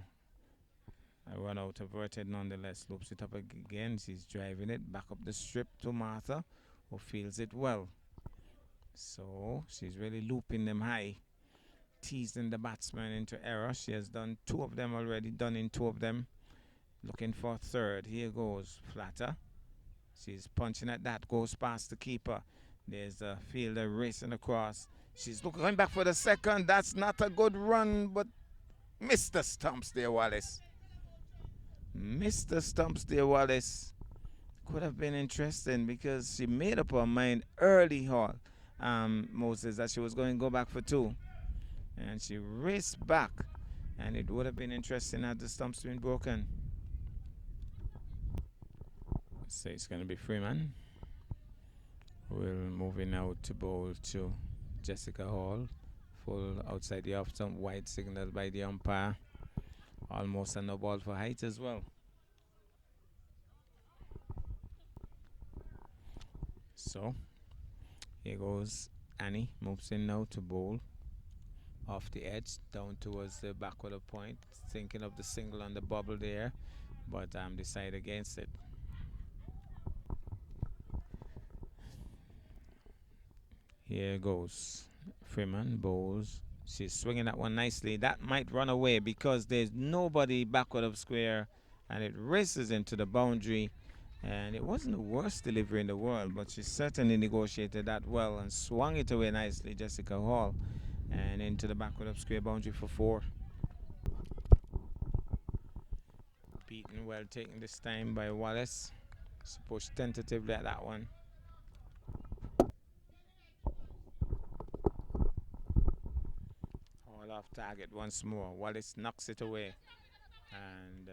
a run out averted nonetheless. Loops it up again. She's driving it back up the strip to Martha, who feels it well. So she's really looping them high, teasing the batsman into error. She has done 2 of them already, done in 2 of them. Looking for a third. Here goes flatter. She's punching at that, goes past the keeper. There's a fielder racing across. She's going back for the second. That's not a good run, but Mr. Stumps there, Wallace. Mr. Stumps there, Wallace. Could have been interesting because she made up her mind early, Moses, that she was going to go back for 2. And she raced back. And it would have been interesting had the stumps been broken. So it's going to be Freeman. We're moving out to bowl to Jessica Hall. Full outside the off stump, wide signal by the umpire. Almost a no ball for height as well. So here goes Annie. Moves in now to bowl. Off the edge, down towards the backward of point. Thinking of the single on the bubble there, but decide against it. Here goes Freeman bowls. She's swinging that one nicely. That might run away because there's nobody backward of square, and it races into the boundary. And it wasn't the worst delivery in the world, but she certainly negotiated that well and swung it away nicely, Jessica Hall, and into the backward of square boundary for 4. Beaten, well taken this time by Wallace. She pushed tentatively at that one. All off target once more. Wallace knocks it away. And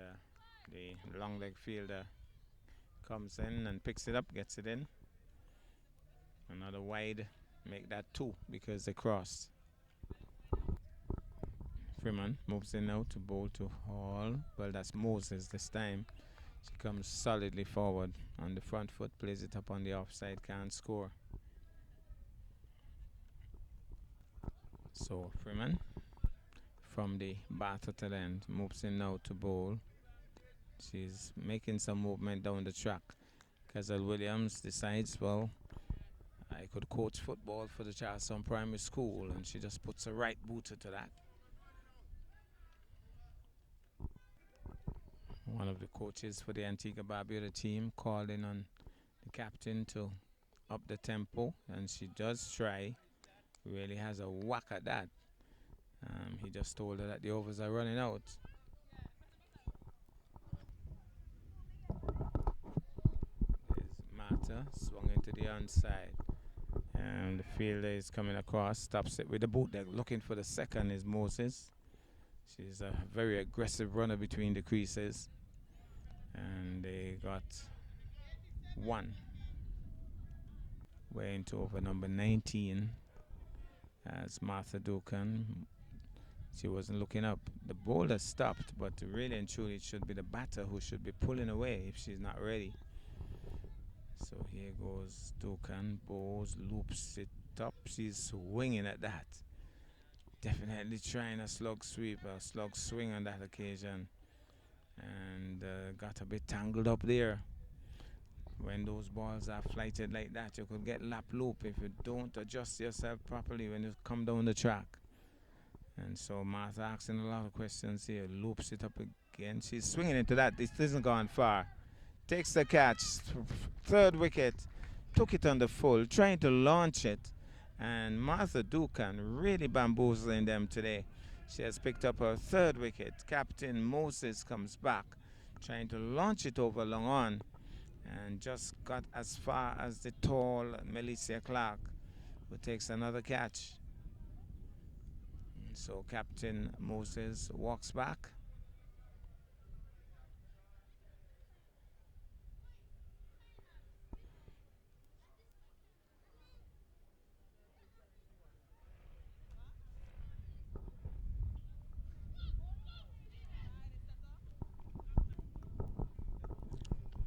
The long leg fielder comes in and picks it up, gets it in. Another wide, make that 2 because they crossed. Freeman moves in now to bowl to Hall. Well, that's Moses this time. She comes solidly forward on the front foot, plays it up on the offside, can't score. So Freeman from the batter to the end moves in now to bowl. She's making some movement down the track. Kazal Williams decides, well, I could coach football for the Charleston Primary School, and she just puts a right booter to that. One of the coaches for the Antigua Barbuda team called in on the captain to up the tempo, and she does try. Really has a whack at that. He just told her that the overs are running out. There's Marta swung into the onside, and the fielder is coming across, stops it with the boot deck. Looking for the second is Moses. She's a very aggressive runner between the creases, and they got 1. We're into over number 19 as Martha Dukan. She wasn't looking up. The bowler stopped, but really and truly it should be the batter who should be pulling away if she's not ready. So here goes Dukan, bowls, loops it up. She's swinging at that. Definitely trying a slug sweep, a slug swing on that occasion, and got a bit tangled up there. When those balls are flighted like that, you could get lap loop if you don't adjust yourself properly when you come down the track. And so Martha asking a lot of questions here, loops it up again. She's swinging into that. This isn't gone far. Takes the catch, 3rd wicket, took it on the full, trying to launch it. And Martha Dukan really bamboozling them today. She has picked up her 3rd wicket. Captain Moses comes back, trying to launch it over long on, and just got as far as the tall Melissa Clark, who takes another catch. And so Captain Moses walks back.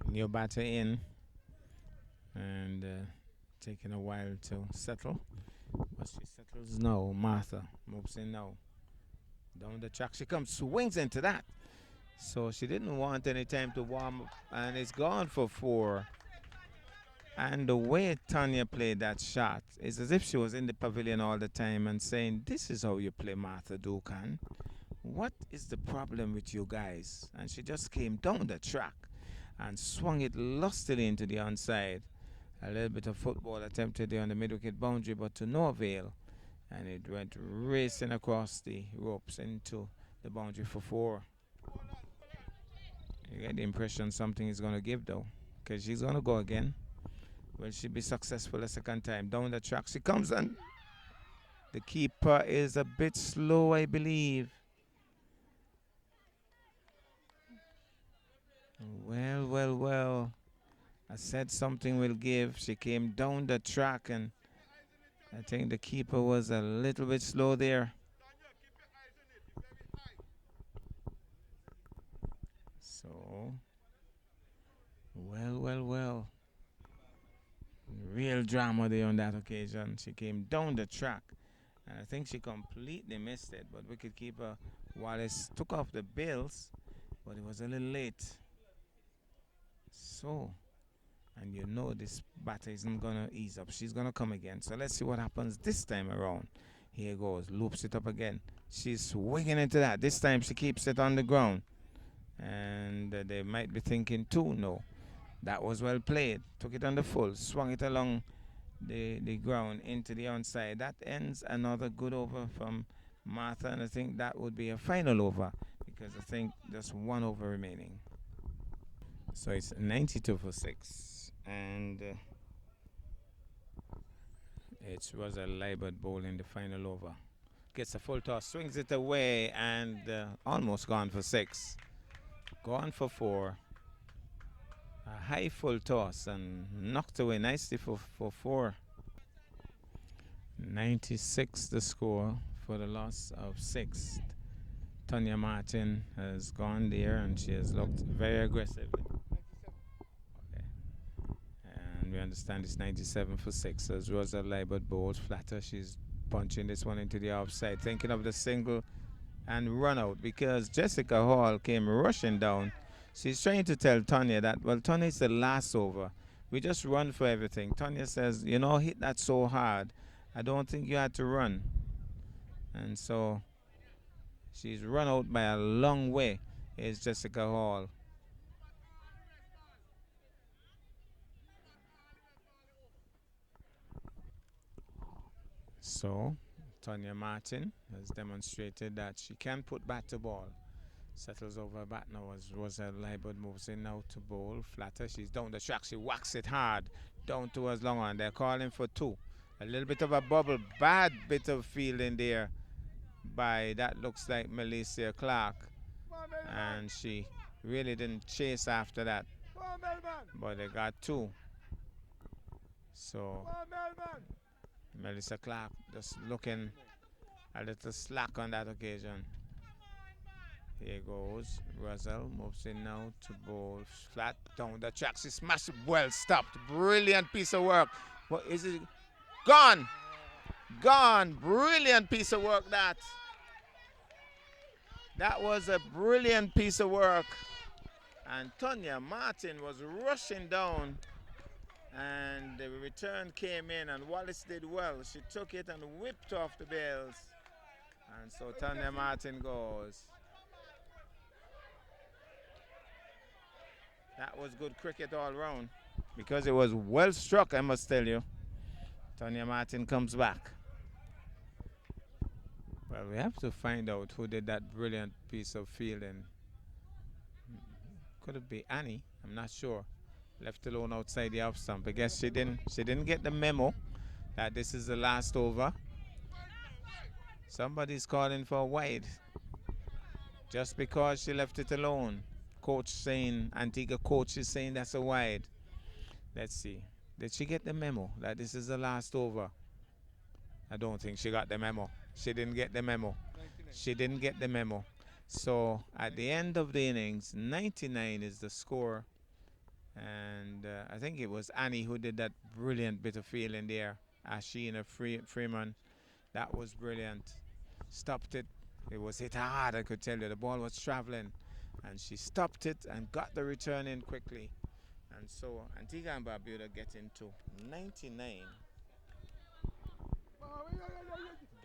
New batter in, and taking a while to settle, but she settles now. Martha moves in now. Down the track she comes, swings into that. So she didn't want any time to warm up, and it's gone for 4. And the way Tanya played that shot is as if she was in the pavilion all the time and saying, this is how you play, Martha Dukan. What is the problem with you guys? And she just came down the track and swung it lustily into the onside. A little bit of football attempted there on the mid-wicket boundary, but to no avail. And it went racing across the ropes into the boundary for 4. You get the impression something is going to give, though, because she's going to go again. Will she be successful a second time? Down the track she comes, and the keeper is a bit slow, I believe. Well. I said something will give. She came down the track, and I think the keeper was a little bit slow there. So, well. Real drama there on that occasion. She came down the track, and I think she completely missed it. But wicketkeeper Wallace took off the bails, but it was a little late. So, and you know this batter isn't going to ease up. She's going to come again. So let's see what happens this time around. Here goes. Loops it up again. She's swinging into that. This time she keeps it on the ground. And they might be thinking too, no. That was well played. Took it on the full. Swung it along the ground into the onside. That ends another good over from Martha. And I think that would be a final over, because I think just 1 over remaining. So it's 92 for 6, and it was a Libert bowl in the final over. Gets a full toss, swings it away, and almost gone for 6. gone for 4. A high full toss and knocked away nicely for 4. 96 the score for the loss of 6. Tonya Martin has gone there and she has looked very aggressive. Okay. And we understand it's 97 for 6 as Rosa Libert bowls flatter. She's punching this one into the offside, thinking of the single and run out because Jessica Hall came rushing down. She's trying to tell Tonya that, well, Tonya, it's the last over. We just run for everything. Tonya says, you know, hit that so hard. I don't think you had to run. And so she's run out by a long way. Is Jessica Hall. So Tonya Martin has demonstrated that she can put bat to ball. Settles over a bat now as Rosa Libert moves in now to bowl. Flatter, she's down the track. She whacks it hard down towards long on. They're calling for 2. A little bit of a bubble. Bad bit of fielding there by, that looks like Melissa Clark. And she really didn't chase after that. But they got 2. So Melissa Clark just looking a little slack on that occasion. Here goes. Russell moves in now to bowl flat down the track. She smashed it. Well stopped. Brilliant piece of work. What is it? Gone. Gone. Brilliant piece of work that. That was a brilliant piece of work. And Tonya Martin was rushing down. And the return came in and Wallace did well. She took it and whipped off the bails. And so Tonya Martin goes. That was good cricket all round because it was well struck, I must tell you. Tonya Martin comes back. Well, we have to find out who did that brilliant piece of fielding. Could it be Annie? I'm not sure. Left alone outside the off stump. I guess she didn't get the memo that this is the last over. Somebody's calling for a wide just because she left it alone. Coach saying, Antigua coach is saying that's a wide. Let's see. Did she get the memo that this is the last over? I don't think she got the memo. She didn't get the memo. She didn't get the memo. So at the end of the innings, 99 is the score. And I think it was Annie who did that brilliant bit of fielding there. Ashina Freeman. That was brilliant. Stopped it. It was hit hard, I could tell you. The ball was traveling. And she stopped it and got the return in quickly. And so Antigua and Barbuda get into 99.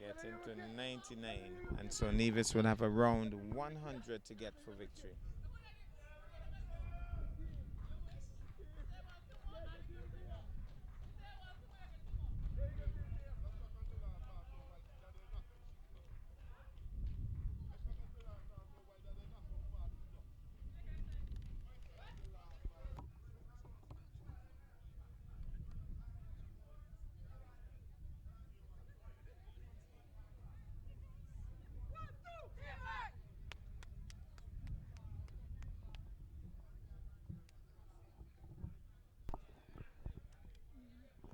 Get into 99. And so Nevis will have around 100 to get for victory.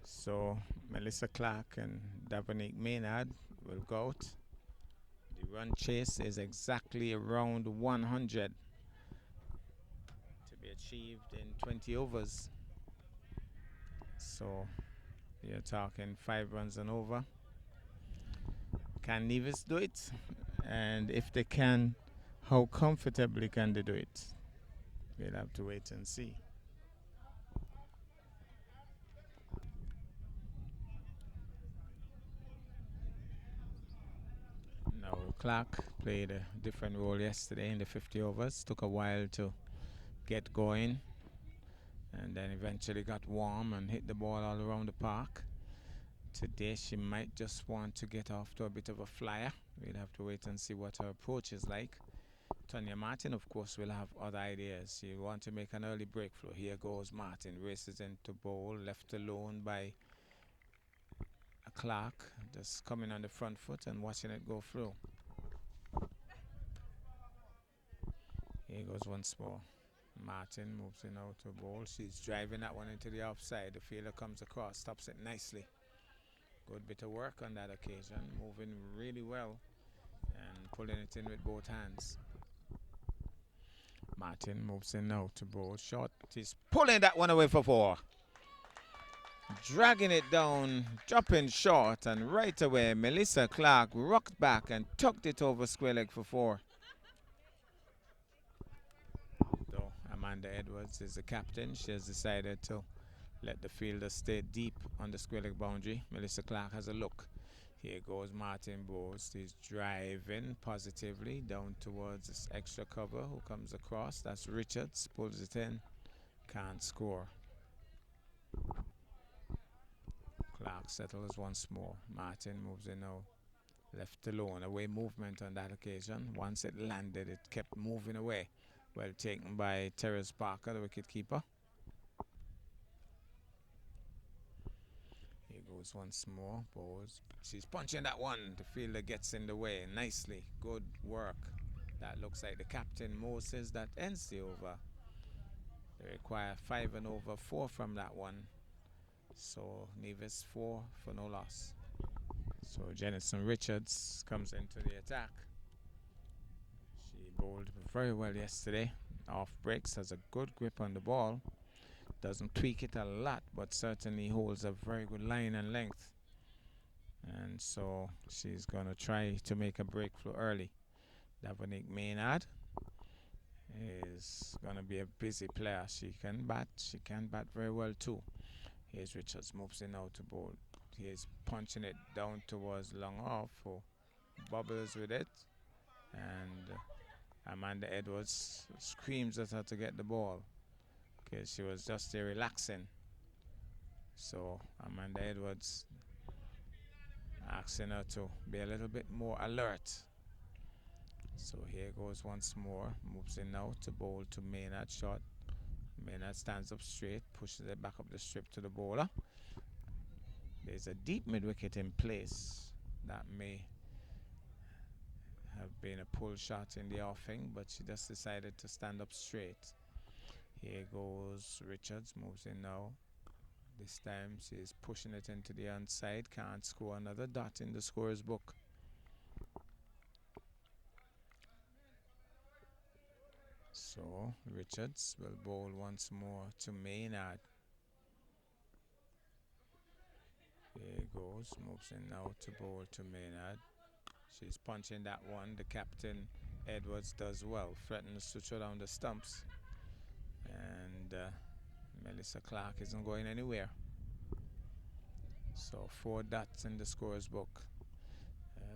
So Melissa Clark and Davonique Maynard will go out. The run chase is exactly around 100 to be achieved in 20 overs. So you're talking 5 runs and over. Can Nevis do it? And if they can, how comfortably can they do it? We'll have to wait and see. Now Clark played a different role yesterday in the 50 overs. Took a while to get going and then eventually got warm and hit the ball all around the park. Today she might just want to get off to a bit of a flyer. We'll have to wait and see what her approach is like. Tonya Martin, of course, will have other ideas. She want to make an early breakthrough. Here goes Martin, races into bowl, left alone by a Clark, just coming on the front foot and watching it go through. Here goes once more. Martin moves in out to bowl. She's driving that one into the offside. The fielder comes across, stops it nicely. Good bit of work on that occasion. Moving really well and pulling it in with both hands. Martin moves in now to bowl. Short. He's pulling that one away for 4. Dragging it down, dropping short, and right away Melissa Clark rocked back and tucked it over square leg for 4. So Amanda Edwards is the captain. She has decided to let the fielder stay deep on the square leg boundary. Melissa Clark has a look. Here goes Martin Bowles. He's driving positively down towards this extra cover. Who comes across? That's Richards. Pulls it in. Can't score. Clark settles once more. Martin moves in now. Left alone. Away movement on that occasion. Once it landed, it kept moving away. Well taken by Terrence Parker, the wicketkeeper. Here goes once more. Bowles. She's punching that one. The fielder gets in the way nicely. Good work. That looks like the captain Moses. That ends the over. They require 5 and over 4 from that one. So Nevis 4 for no loss. So Jennison Richards comes into the attack. She bowled very well yesterday. Off breaks, has a good grip on the ball. Doesn't tweak it a lot, but certainly holds a very good line and length. And so she's going to try to make a breakthrough early. Davonique Maynard is going to be a busy player. She can bat very well too. Here's Richards, moves in now to bowl. He's punching it down towards long off, who bubbles with it. And Amanda Edwards screams at her to get the ball, because she was just there relaxing. So Amanda Edwards asking her to be a little bit more alert. So here goes once more. Moves in now to bowl to Maynard. Short. Maynard stands up straight, pushes it back up the strip to the bowler. There's a deep mid-wicket in place. That may have been a pull shot in the offing, but she just decided to stand up straight. Here goes Richards, moves in now. This time she's pushing it into the onside. Can't score. Another dot in the scorer's book. So Richards will bowl once more to Maynard. Here he goes, moves in now to bowl to Maynard. She's punching that one. The captain Edwards does well, threatens to throw down the stumps. And Melissa Clark isn't going anywhere. So 4 dots in the scorer's book.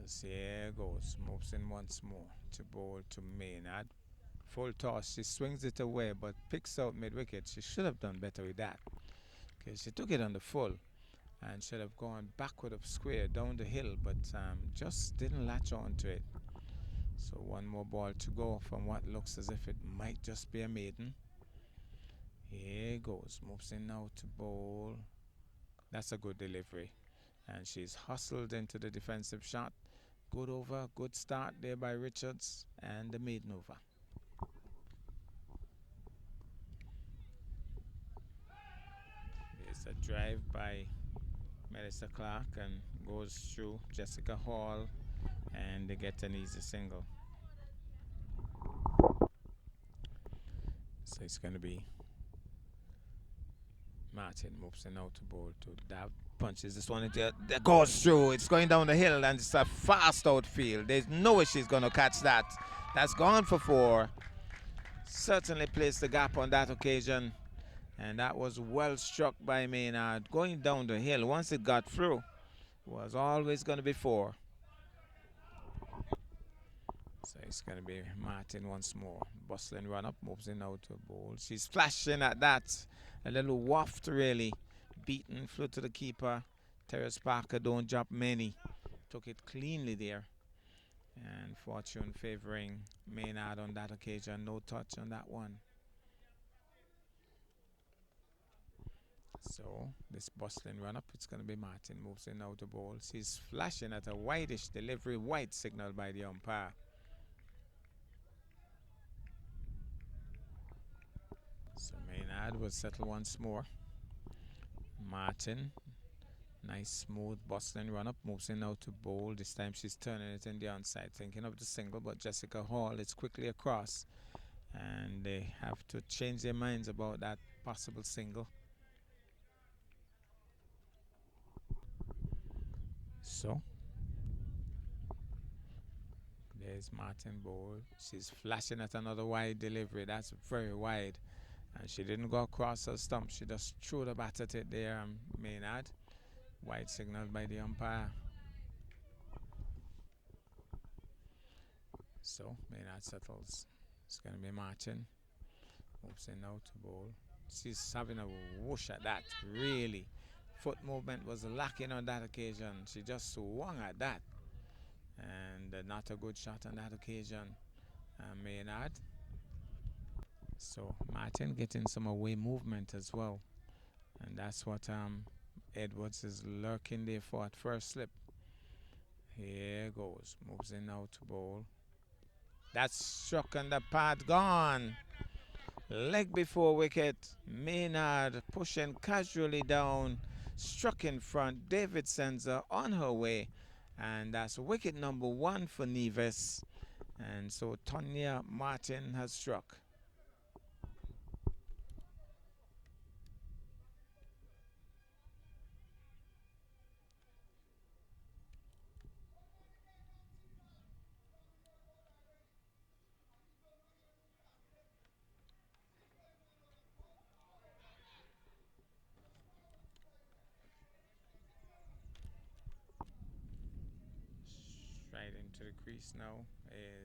As here goes, moves in once more to bowl to Maynard. Full toss, she swings it away but picks out mid-wicket. She should have done better with that, because she took it on the full and should have gone backward of square down the hill, but just didn't latch on to it. So one more ball to go from what looks as if it might just be a maiden. Here goes, moves in now to bowl. That's a good delivery, and she's hustled into the defensive shot. Good over, good start there by Richards, and the maiden over. There's a drive by Melissa Clark and goes through Jessica Hall, and they get an easy single. So it's going to be Martin moves in out to bowl to that. Punches this one into that goes through. It's going down the hill and it's a fast outfield. There's no way she's going to catch that. That's gone for 4. Certainly placed the gap on that occasion, and that was well struck by Maynard. Going down the hill, once it got through, was always going to be 4. So it's going to be Martin once more. Bustling run up, moves in out to bowl. She's flashing at that. A little waft really. Beaten, flew to the keeper. Terrence Parker don't drop many. Took it cleanly there. And fortune favoring Maynard on that occasion. No touch on that one. So this bustling run up, it's going to be Martin. Moves in out to bowl. She's flashing at a whitish delivery. White signal by the umpire. So Maynard will settle once more. Martin, nice smooth bustling run up, moves in now to bowl. This time she's turning it in the onside, thinking of the single, but Jessica Hall is quickly across, and they have to change their minds about that possible single. So there's Martin Bowl. She's flashing at another wide delivery. That's very wide. And she didn't go across her stump. She just threw the bat at it there, Maynard. Wide signal by the umpire. So Maynard settles. It's going to be Martin. Moves in now to bowl. She's having a whoosh at that, really. Foot movement was lacking on that occasion. She just swung at that. And not a good shot on that occasion. Maynard. So Martin getting some away movement as well. And that's what Edwards is lurking there for at first slip. Here goes. Moves in now to bowl. That's struck on the pad. Gone. Leg before wicket. Maynard pushing casually down. Struck in front. David sends her on her way. And that's wicket number 1 for Nevis. And so Tonya Martin has struck. Right into the crease now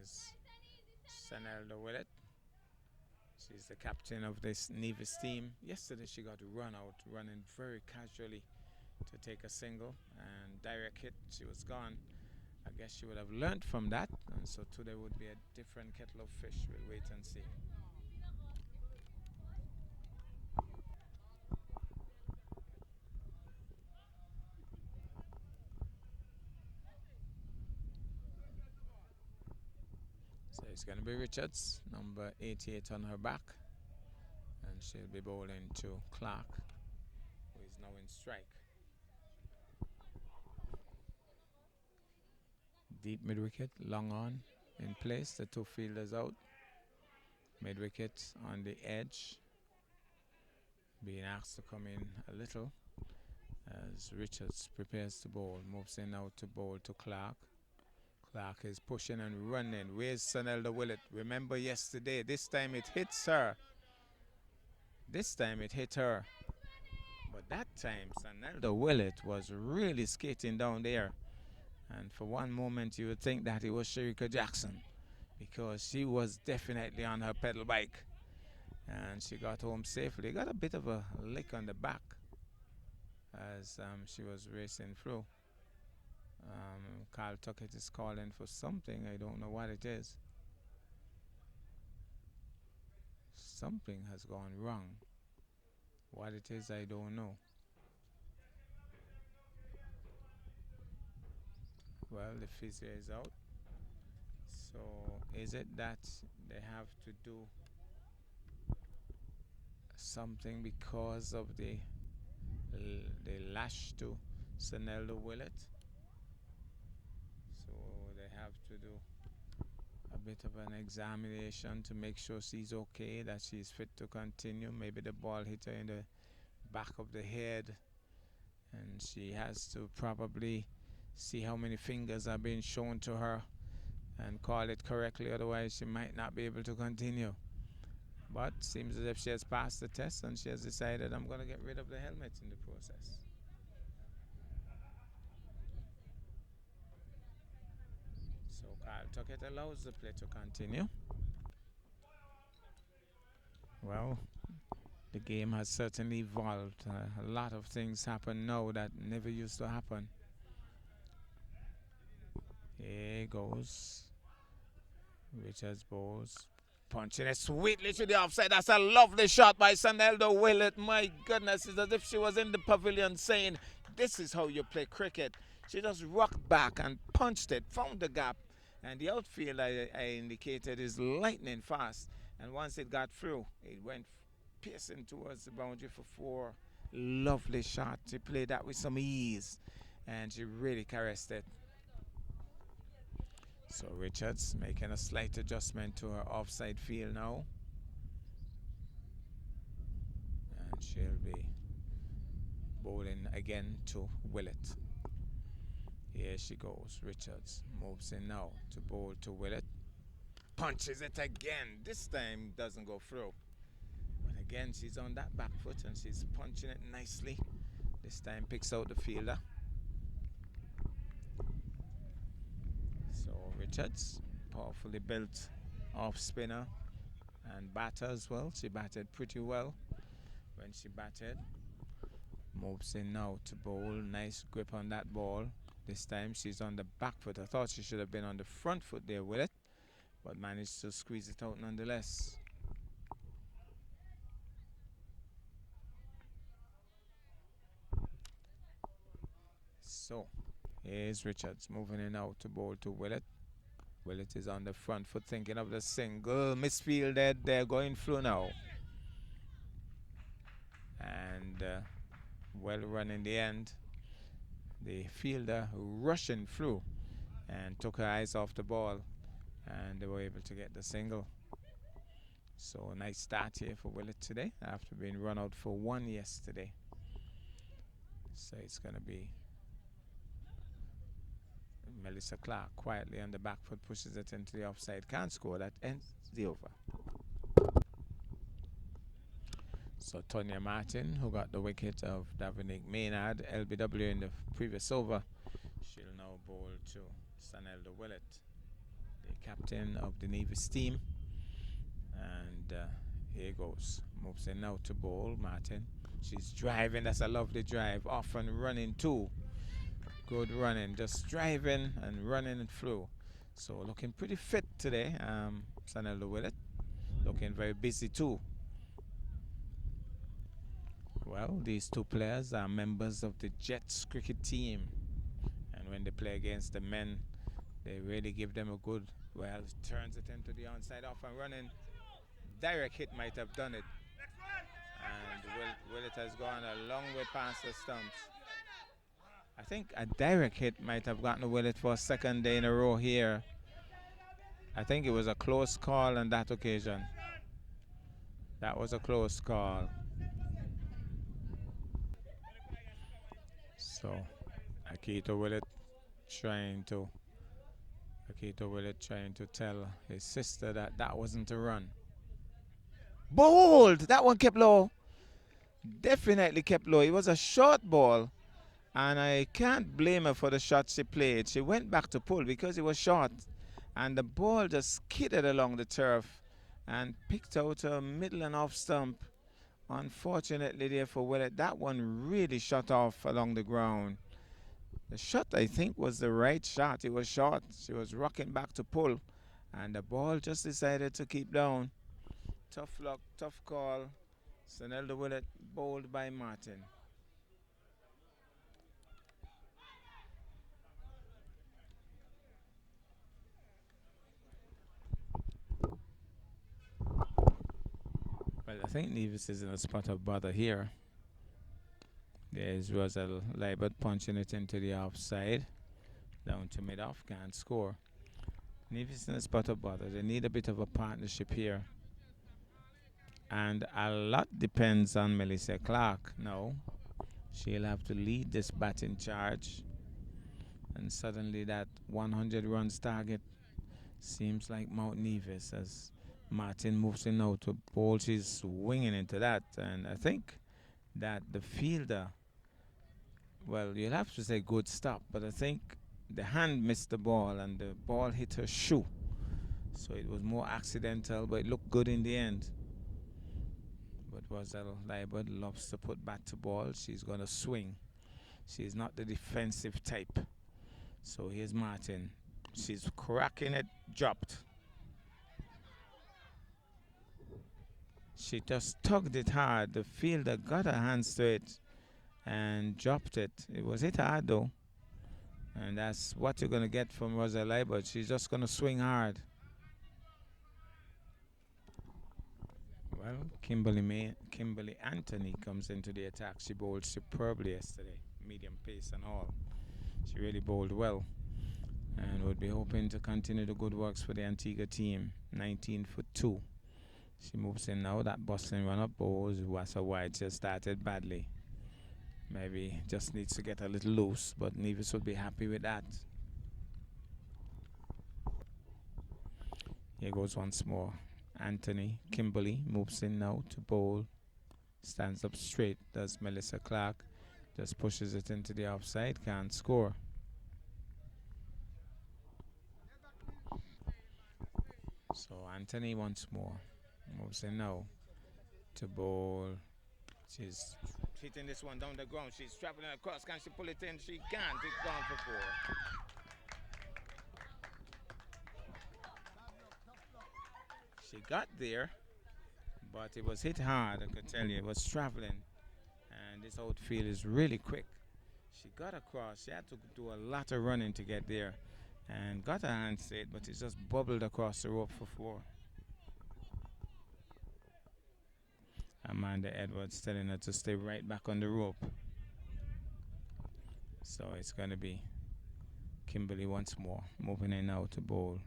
is Sanelda Willet. She's the captain of this Nevis team. Yesterday she got run out, running very casually to take a single and direct hit. She was gone. I guess she would have learned from that, and so today would be a different kettle of fish. We'll wait and see. So it's going to be Richards, number 88 on her back, and she'll be bowling to Clark, who is now in strike. Deep mid wicket, long on, in place. The 2 fielders out. Mid wicket on the edge, being asked to come in a little as Richards prepares to bowl. Moves in now to bowl to Clark. Clark is pushing and running. Where's Sanelda Willet? Remember yesterday, this time it hits her. This time it hit her. But that time, Sanelda Willet was really skating down there. And for one moment, you would think that it was Sherika Jackson, because she was definitely on her pedal bike. And she got home safely. Got a bit of a lick on the back as she was racing through. Carl Tuckett is calling for something. I don't know what it is. Something has gone wrong. What it is, I don't know. Well, the physio is out. So is it that they have to do something because of the lash to Sanelda Willet? So they have to do a bit of an examination to make sure she's okay, that she's fit to continue. Maybe the ball hit her in the back of the head, and she has to probably see how many fingers are being shown to her and call it correctly, otherwise she might not be able to continue. But seems as if she has passed the test, and she has decided, I'm going to get rid of the helmet in the process. So Carl Tuckett allows the play to continue. Well, the game has certainly evolved. A lot of things happen now that never used to happen. Here goes Richards bowls, punching it sweetly to the offside. That's a lovely shot by Sanelda Willet. My goodness, it's as if she was in the pavilion saying, this is how you play cricket. She just rocked back and punched it, found the gap, and the outfield I indicated is lightning fast. And once it got through, it went piercing towards the boundary for 4. Lovely shot. She played that with some ease, and she really caressed it. So Richards making a slight adjustment to her offside field now. And she'll be bowling again to Willet. Here she goes. Richards moves in now to bowl to Willet. Punches it again. This time doesn't go through. But again, she's on that back foot and she's punching it nicely. This time picks out the fielder. So Richards, powerfully built off spinner and batter as well. She batted pretty well when she batted. Moves in now to bowl. Nice grip on that ball. This time she's on the back foot. I thought she should have been on the front foot there with it, but managed to squeeze it out nonetheless. So here's Richards moving in now to bowl to Willet. Willet is on the front foot thinking of the single. Misfielded. They're going through now. And well run in the end. The fielder rushing through and took her eyes off the ball, and they were able to get the single. So a nice start here for Willet today after being run out for 1 yesterday. So it's going to be Melissa Clark quietly on the back foot, pushes it into the offside, can't score. That ends the over. So Tonya Martin, who got the wicket of Davinique Maynard, LBW in the previous over, she'll now bowl to Sanelda Willett, the captain of the Nevis team. And here goes. Moves in now to bowl. Martin. She's driving. That's a lovely drive. Off and running too. Good running. Just driving and running through. So looking pretty fit today. Sanelda Willett. Looking very busy too. Well, these two players are members of the Jets cricket team. And when they play against the men, they really give them a good, well, turns it into the onside, off and running. Direct hit might have done it. And Willett has gone a long way past the stumps. I think a direct hit might have gotten Willett for a second day in a row here. I think it was a close call on that occasion. That was a close call. So Akito Willett trying to tell his sister that that wasn't a run. Bold! That one kept low. Definitely kept low. It was a short ball, and I can't blame her for the shot she played. She went back to pull because it was short, and the ball just skidded along the turf and picked out a middle and off stump. Unfortunately there for Willett, that one really shot off along the ground. The shot, I think, was the right shot. It was short. She was rocking back to pull, and the ball just decided to keep down. Tough luck, tough call. Sanelda Willett bowled by Martin. Well, I think Nevis is in a spot of bother here. There's Rosal Libert punching it into the offside. Down to mid-off, can't score. Nevis in a spot of bother. They need a bit of a partnership here. And a lot depends on Melissa Clark now. She'll have to lead this batting charge. And suddenly that 100 runs target seems like Mount Nevis as Martin moves in now to bowl. She's swinging into that. And I think that the fielder, well, you'll have to say good stop, but I think the hand missed the ball and the ball hit her shoe. So it was more accidental, but it looked good in the end. But Rosal Libert loves to put bat to ball. She's going to swing. She's not the defensive type. So here's Martin. She's cracking it, dropped. She just tugged it hard. The fielder got her hands to it and dropped it. It was hit hard though. And that's what you're going to get from Rosal Libert. She's just going to swing hard. Well, Kimberly Anthony comes into the attack. She bowled superbly yesterday, medium pace and all. She really bowled well, and would be hoping to continue the good works for the Antigua team. 19 for 2. She moves in now. That bustling run up bowls was a wide. She started badly. Maybe just needs to get a little loose, but Nevis would be happy with that. Here goes once more. Kimberly moves in now to bowl. Stands up straight. Does Melissa Clark. Just pushes it into the offside. Can't score. So Anthony once more moves in now to bowl. She's hitting this one down the ground. She's traveling across. Can she pull it in? She can't. It's gone for 4. She got there, but it was hit hard. I could tell you it was traveling, and this outfield is really quick. She got across. She had to do a lot of running to get there, and got her hand straight, but it just bubbled across the rope for 4. Amanda Edwards telling her to stay right back on the rope. So it's going to be Kimberly once more, moving in now to bowl.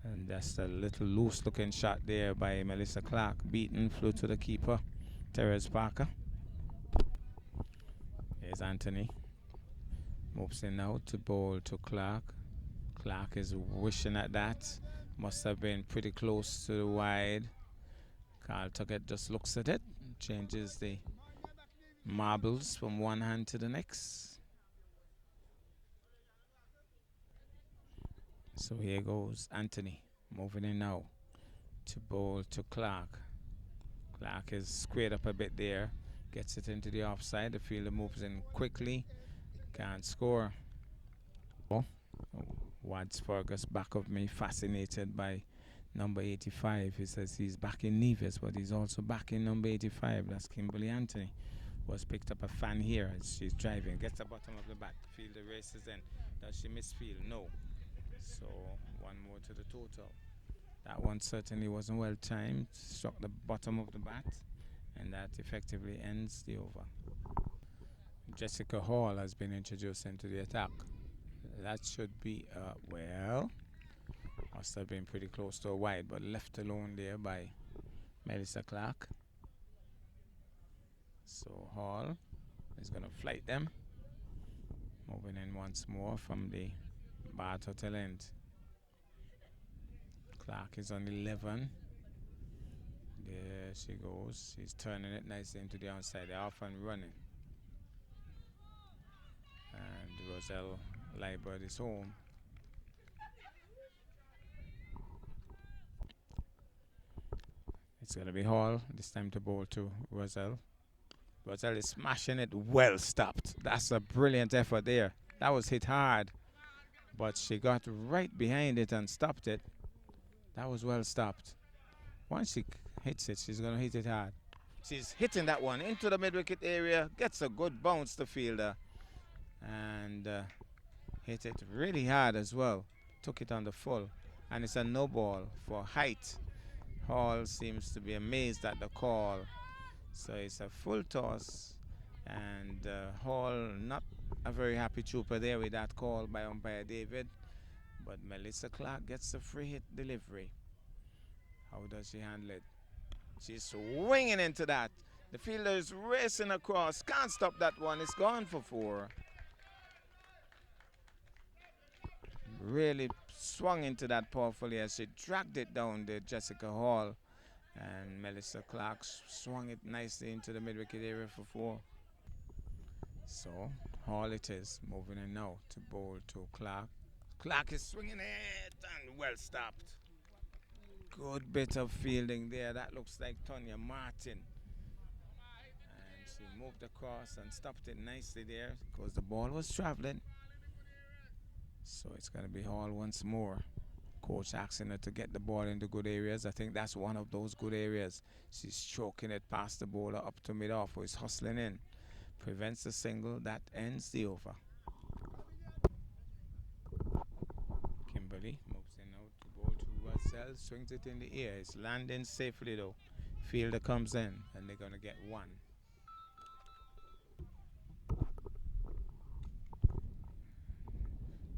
And that's a little loose looking shot there by Melissa Clark. Beaten, flew to the keeper, Therese Parker. Here's Anthony. Moves in now to bowl to Clark. Clark is wishing at that. Must have been pretty close to the wide. Carl Tuckett just looks at it, changes the marbles from one hand to the next. So here goes Anthony, moving in now to bowl to Clark. Clark is squared up a bit there, gets it into the offside. The fielder moves in quickly, can't score. Wads Fergus back of me, fascinated by number 85. He says he's back in Nevis, but he's also back in number 85. That's Kimberly Anthony. Was picked up a fan here as she's driving. Gets the bottom of the bat. Fielder races in. Does she misfield? No. So one more to the total. That one certainly wasn't well timed. Struck the bottom of the bat, and that effectively ends the over. Jessica Hall has been introduced into the attack. That should be well, must have been pretty close to a wide, but left alone there by Melissa Clark. So Hall is going to flight them. Moving in once more from the Bart Hotel end. Clark is on 11. There she goes. She's turning it nicely into the outside. They're off and running. And Roselle Liebert is home. It's going to be Hall. This time to bowl to Roselle. Roselle is smashing it. Well stopped. That's a brilliant effort there. That was hit hard, but she got right behind it and stopped it. That was well stopped. Once she hits it, she's going to hit it hard. She's hitting that one into the mid-wicket area. Gets a good bounce to fielder. And hit it really hard as well. Took it on the full. And it's a no ball for height. Hall seems to be amazed at the call. So it's a full toss. And Hall not a very happy trooper there with that call by umpire David. But Melissa Clark gets a free hit delivery. How does she handle it? She's swinging into that. The fielder is racing across. Can't stop that one. It's gone for 4. Really swung into that powerfully as she dragged it down there, Jessica Hall. And Melissa Clark swung it nicely into the mid-wicket area for 4. So Hall it is, moving in now to bowl to Clark. Clark is swinging it and well stopped. Good bit of fielding there. That looks like Tonya Martin. And she moved across and stopped it nicely there because the ball was traveling. So it's going to be Hall once more. Coach asking her to get the ball into good areas. I think that's one of those good areas. She's stroking it past the bowler up to mid-off, who is hustling in. Prevents the single. That ends the over. Kimberly moves in out to bowl to Russell. Swings it in the air. It's landing safely though. Fielder comes in, and they're going to get one.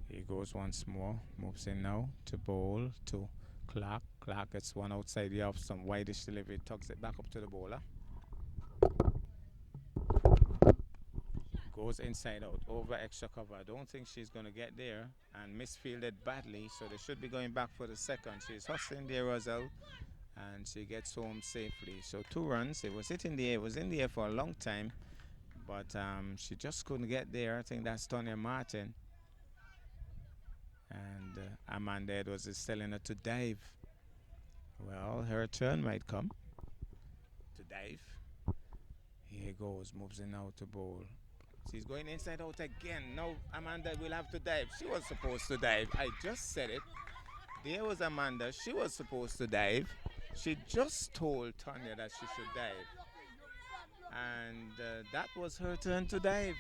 He goes once more, moves in now to bowl to Clark. Clark gets one outside the off, some wideish delivery, tugs it back up to the bowler. Goes inside out, over extra cover. I don't think she's going to get there, and misfielded badly, so they should be going back for the second. She's hustling there, Roselle, and she gets home safely. So 2 runs. It was hit in the air. It was in the air for a long time, but she just couldn't get there. I think that's Tonya Martin. And Amanda Edwards is telling her to dive. Well, her turn might come to dive. Here goes, moves in now to bowl. She's going inside out again. Now Amanda will have to dive. She was supposed to dive. I just said it. There was Amanda. She was supposed to dive. She just told Tonya that she should dive. And that was her turn to dive.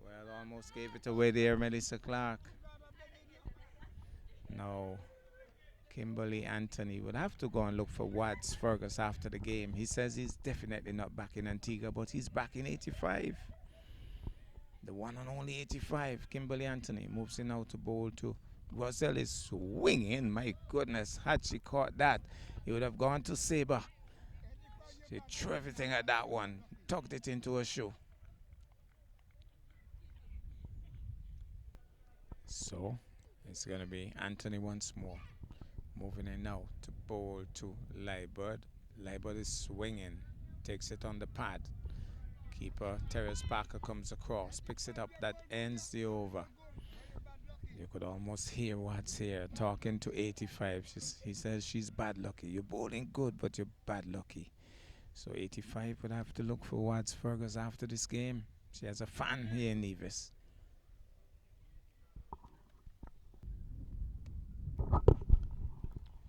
Well, almost gave it away there, Melissa Clark. Now, Kimberly Anthony would have to go and look for Wads Fergus after the game. He says he's definitely not back in Antigua, but he's back in 85. The one and only 85. Kimberly Anthony moves in now to bowl to Roselle is swinging. My goodness, had she caught that, he would have gone to Sabre. She threw everything at that one, tucked it into her shoe. So it's going to be Anthony once more. Moving in now to bowl to Liebert. Liebert is swinging, takes it on the pad. Keeper Terrace Parker comes across, picks it up. That ends the over. You could almost hear what's here talking to 85. He says she's bad lucky. You're bowling good, but you're bad lucky. So 85 would have to look for Wads Fergus after this game. She has a fan here in Nevis.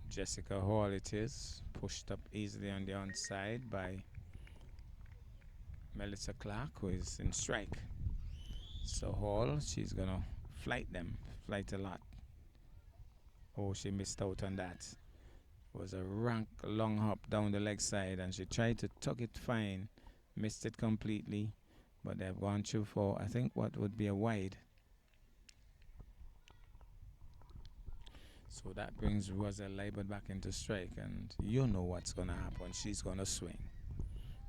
Jessica Hall it is, pushed up easily on the onside by Melissa Clark, who is in strike. So Hall, she's going to flight a lot. Oh, she missed out on that. It was a rank long hop down the leg side, and she tried to tuck it fine, missed it completely, but they've gone through for, I think, what would be a wide. So that brings Roselle Liebert back into strike, and you know what's going to happen. She's going to swing.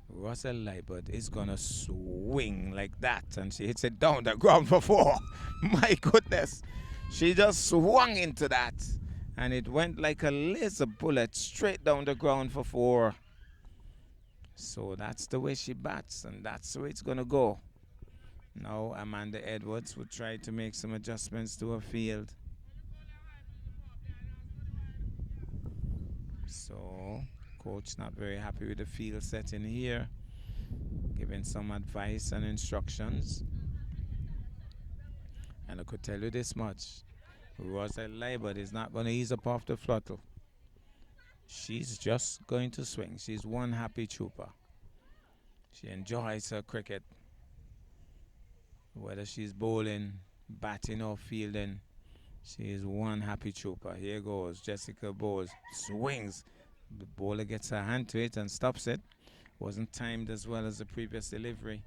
Roselle Liebert is going to swing like that, and she hits it down the ground for 4. My goodness. She just swung into that, and it went like a laser bullet straight down the ground for 4. So that's the way she bats, and that's the way it's going to go. Now Amanda Edwards will try to make some adjustments to her field. So, coach not very happy with the field setting here, giving some advice and instructions. And I could tell you this much, Roselle Liebert is not going to ease up off the throttle. She's just going to swing. She's one happy trooper. She enjoys her cricket. Whether she's bowling, batting or fielding, she is one happy trooper. Here goes Jessica Bowles, swings. The bowler gets her hand to it and stops it. Wasn't timed as well as the previous delivery,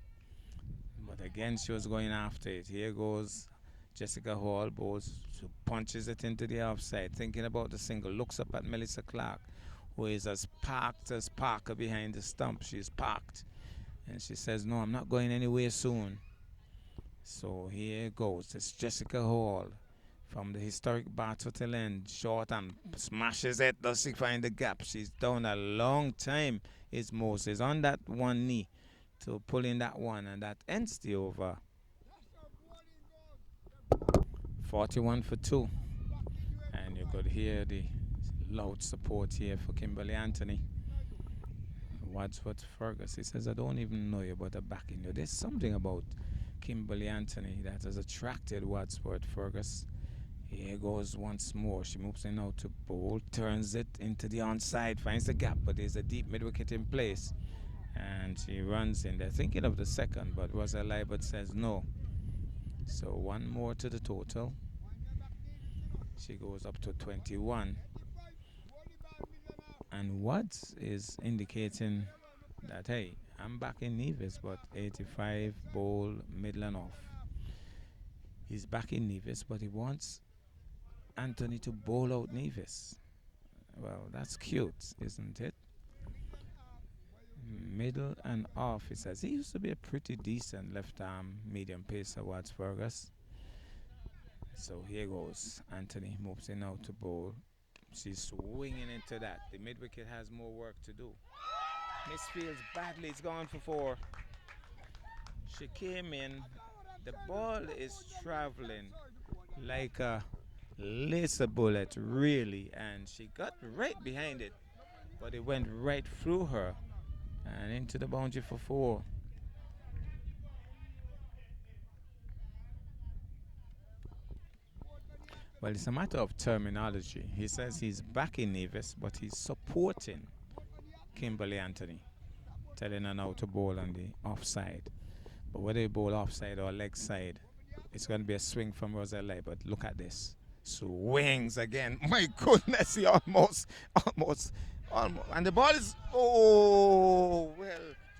but again she was going after it. Here goes Jessica Hall, bowls, punches it into the offside, thinking about the single, looks up at Melissa Clark, who is as parked as Parker behind the stump. She's parked, and she says, no, I'm not going anywhere soon. So here goes, it's Jessica Hall from the historic Bath Hotel end, short and smashes it. Does she find the gap? She's down a long time. Is Moses on that one knee to pull in that one, and that ends the over. 41 for 2. And you could hear the loud support here for Kimberly Anthony. Wadsworth Fergus, he says, I don't even know you, but I'm backing you. There's something about Kimberly Anthony that has attracted Wadsworth Fergus. Here goes once more. She moves in now to bowl, turns it into the onside, finds the gap, but there's a deep mid-wicket in place. And she runs in. They're thinking of the second, but Roselle Liebert says no. So one more to the total. She goes up to 21. And Watts is indicating that, hey, I'm back in Nevis, but 85 bowl, middle and off. He's back in Nevis, but he wants Anthony to bowl out Nevis. Well, that's cute, isn't it? Middle and off, he says. He used to be a pretty decent left arm medium pacer, Watts Fergus. So here goes. Anthony moves in now to bowl. She's swinging into that. The mid wicket has more work to do. Misfields badly. It's gone for 4. She came in. The ball is traveling like a laser bullet, really, and she got right behind it, but it went right through her and into the boundary for 4. Well, it's a matter of terminology. He says he's back in Nevis, but he's supporting Kimberly Anthony, telling her now to bowl on the offside. But whether you bowl offside or leg side, it's going to be a swing from Roselle. But look at this. Swings again. My goodness, he almost. And the ball is, well,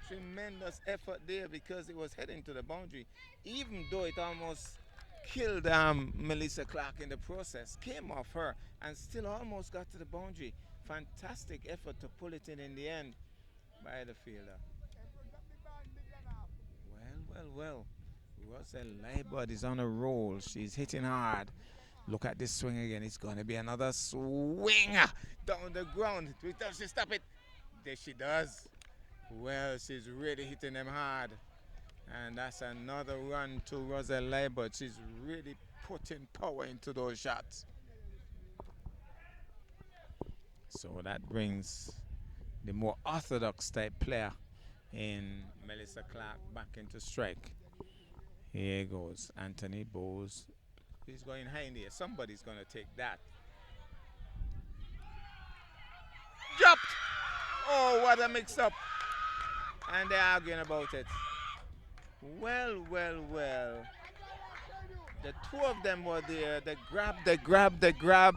tremendous effort there because it was heading to the boundary. Even though it almost killed Melissa Clark in the process, came off her and still almost got to the boundary. Fantastic effort to pull it in the end by the fielder. Well. Roselle Leibert is on a roll. She's hitting hard. Look at this swing again. It's going to be another swing down the ground. Does she stop it? There she does. Well, she's really hitting them hard. And that's another run to Roselle Leibert. She's really putting power into those shots. So that brings the more orthodox type player in Melissa Clark back into strike. Here goes Anthony Bowes. He's going high in the air. Somebody's going to take that. Dropped! Oh, what a mix-up. And they're arguing about it. Well. The two of them were there. They grab.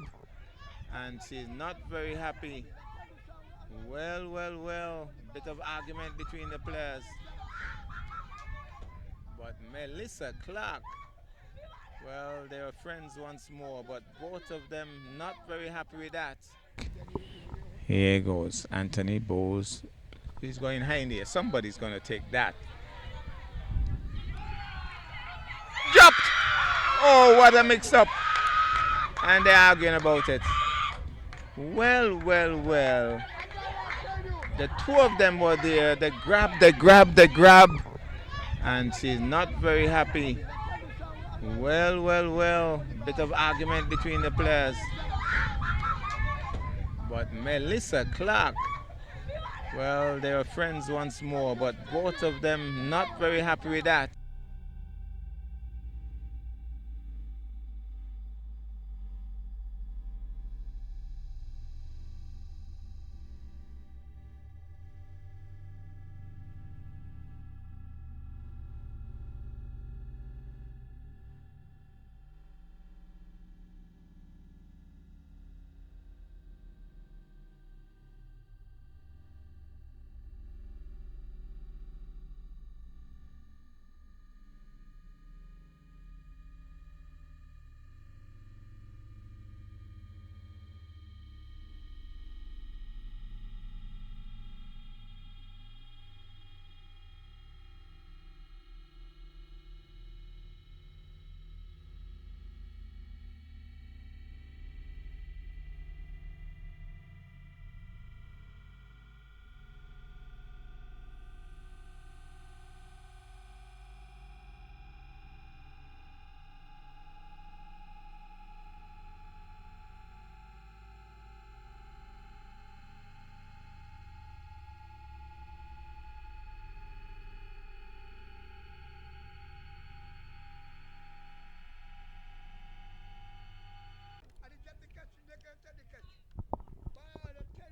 And she's not very happy. Well. Bit of argument between the players. But Melissa Clark, well, they are friends once more, but both of them not very happy with that. Here goes Anthony Bowes. He's going high in the air. Somebody's going to take that. Dropped! Oh, what a mix-up. And they're arguing about it. Well. The two of them were there. They grab. And she's not very happy. Well. Bit of argument between the players. But Melissa Clark, well, they are friends once more, but both of them not very happy with that.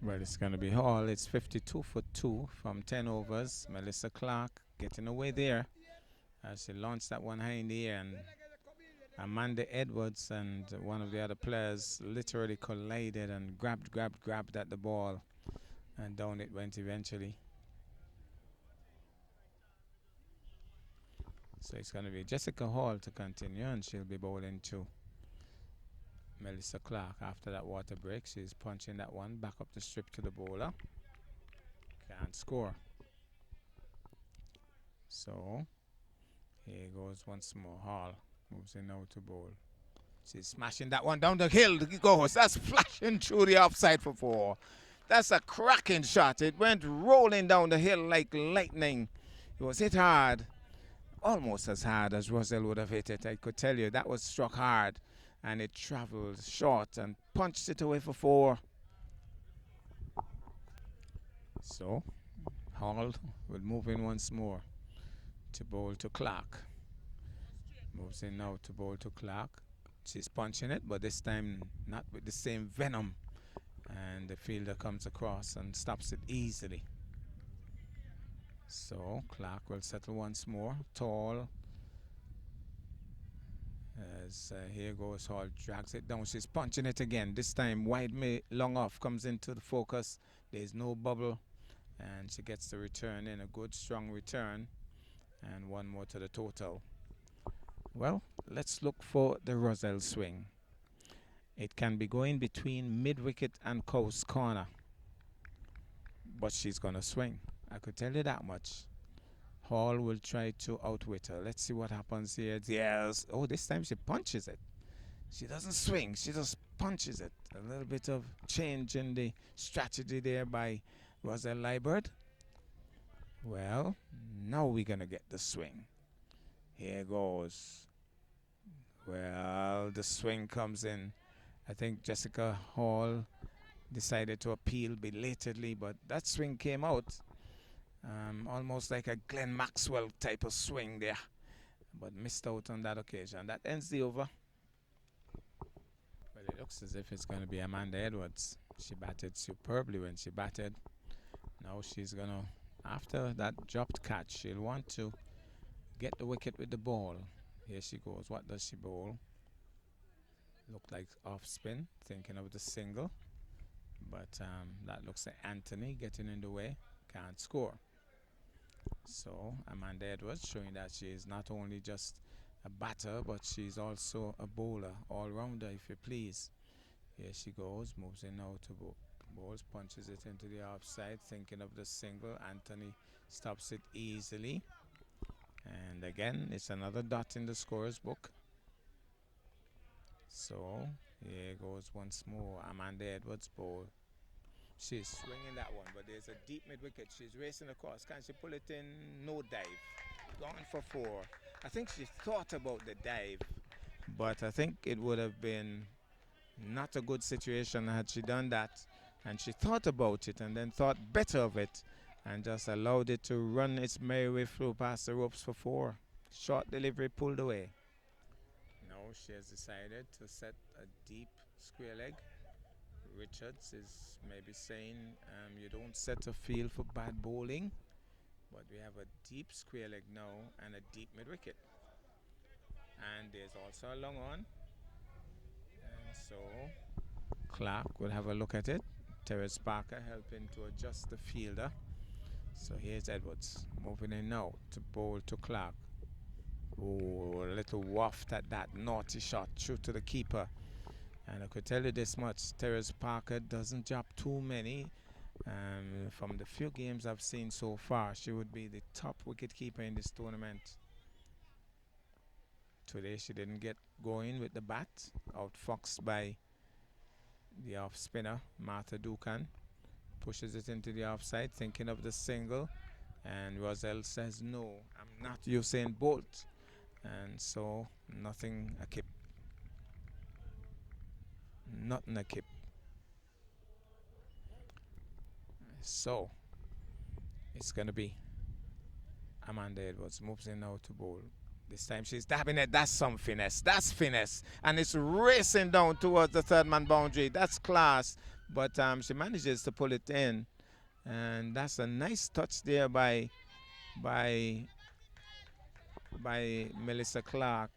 Well, it's going to be all. It's 52 for 2 from 10 overs. Melissa Clark getting away there as she launched that one high in the air. And Amanda Edwards and one of the other players literally collided and grabbed at the ball. And down it went eventually. So it's going to be Jessica Hall to continue, and she'll be bowling to Melissa Clark after that water break. She's punching that one back up the strip to the bowler. Can't score. So here goes once more. Hall moves in now to bowl. She's smashing that one down the hill. It goes. That's flashing through the offside for 4. That's a cracking shot. It went rolling down the hill like lightning. It was hit hard. Almost as hard as Roselle would have hit it. I could tell you that was struck hard. And it traveled short and punched it away for 4. So Hall will move in once more to bowl to Clark. Moves in now to bowl to Clark. She's punching it, but this time not with the same venom. And the fielder comes across and stops it easily. So Clark will settle once more. Tall. As here goes Hall, drags it down. She's punching it again. This time wide long off comes into the focus. There's no bubble. And she gets the return in, a good strong return. And one more to the total. Well, let's look for the Roselle swing. It can be going between mid-wicket and coast corner. But she's going to swing. I could tell you that much. Hall will try to outwit her. Let's see what happens here. Yes. Oh, this time she punches it. She doesn't swing. She just punches it. A little bit of change in the strategy there by Roselle Liebert. Well, now we're going to get the swing. Here goes. Well, the swing comes in. I think Jessica Hall decided to appeal belatedly, but that swing came out. Almost like a Glenn Maxwell type of swing there, but missed out on that occasion. That ends the over. Well, it looks as if it's going to be Amanda Edwards. She batted superbly when she batted. Now she's going to, after that dropped catch, she'll want to get the wicket with the ball. Here she goes. What does she bowl? Looked like off spin, thinking of the single. But that looks like Anthony getting in the way. Can't score. So Amanda Edwards showing that she is not only just a batter, but she's also a bowler, all-rounder if you please. Here she goes, moves in now to bowls, punches it into the offside, thinking of the single. Anthony stops it easily. And again, it's another dot in the scorer's book. So here goes once more Amanda Edwards' bowl. She's swinging that one, but there's a deep mid-wicket. She's racing across. Can she pull it in? No dive. Gone for 4. I think she thought about the dive, but I think it would have been not a good situation had she done that. And she thought about it and then thought better of it and just allowed it to run its merry way through past the ropes for 4. Short delivery pulled away. Now she has decided to set a deep square leg. Richards is maybe saying you don't set a field for bad bowling, but we have a deep square leg now and a deep mid-wicket. And there's also a long on. And so Clark will have a look at it. Terence Parker helping to adjust the fielder. So here's Edwards moving in now to bowl to Clark. Oh, a little waft at that naughty shot through to the keeper. And I could tell you this much, Terence Parker doesn't drop too many. From the few games I've seen so far, she would be the top wicketkeeper in this tournament. Today she didn't get going with the bat, outfoxed by the off spinner, Martha Dukan. Pushes it into the offside, thinking of the single. And Roselle says, no, I'm not Usain Bolt. And so, nothing a kip. Nothing a kip. So, it's going to be Amanda Edwards moves in now to bowl. This time she's dabbing it. That's some finesse. That's finesse. And it's racing down towards the third man boundary. That's class. But she manages to pull it in. And that's a nice touch there by Melissa Clark.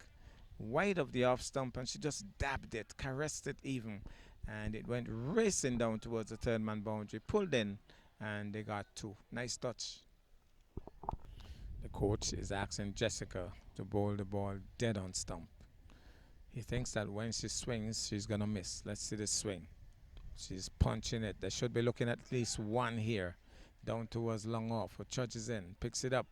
Wide of the off stump, and she just dabbed it, caressed it even. And it went racing down towards the third man boundary. Pulled in. and they got 2. Nice touch. The coach is asking Jessica to bowl the ball dead on stump. He thinks that when she swings, she's gonna miss. Let's see the swing. She's punching it. They should be looking at least 1 here. Down towards long off. Who charges in, picks it up,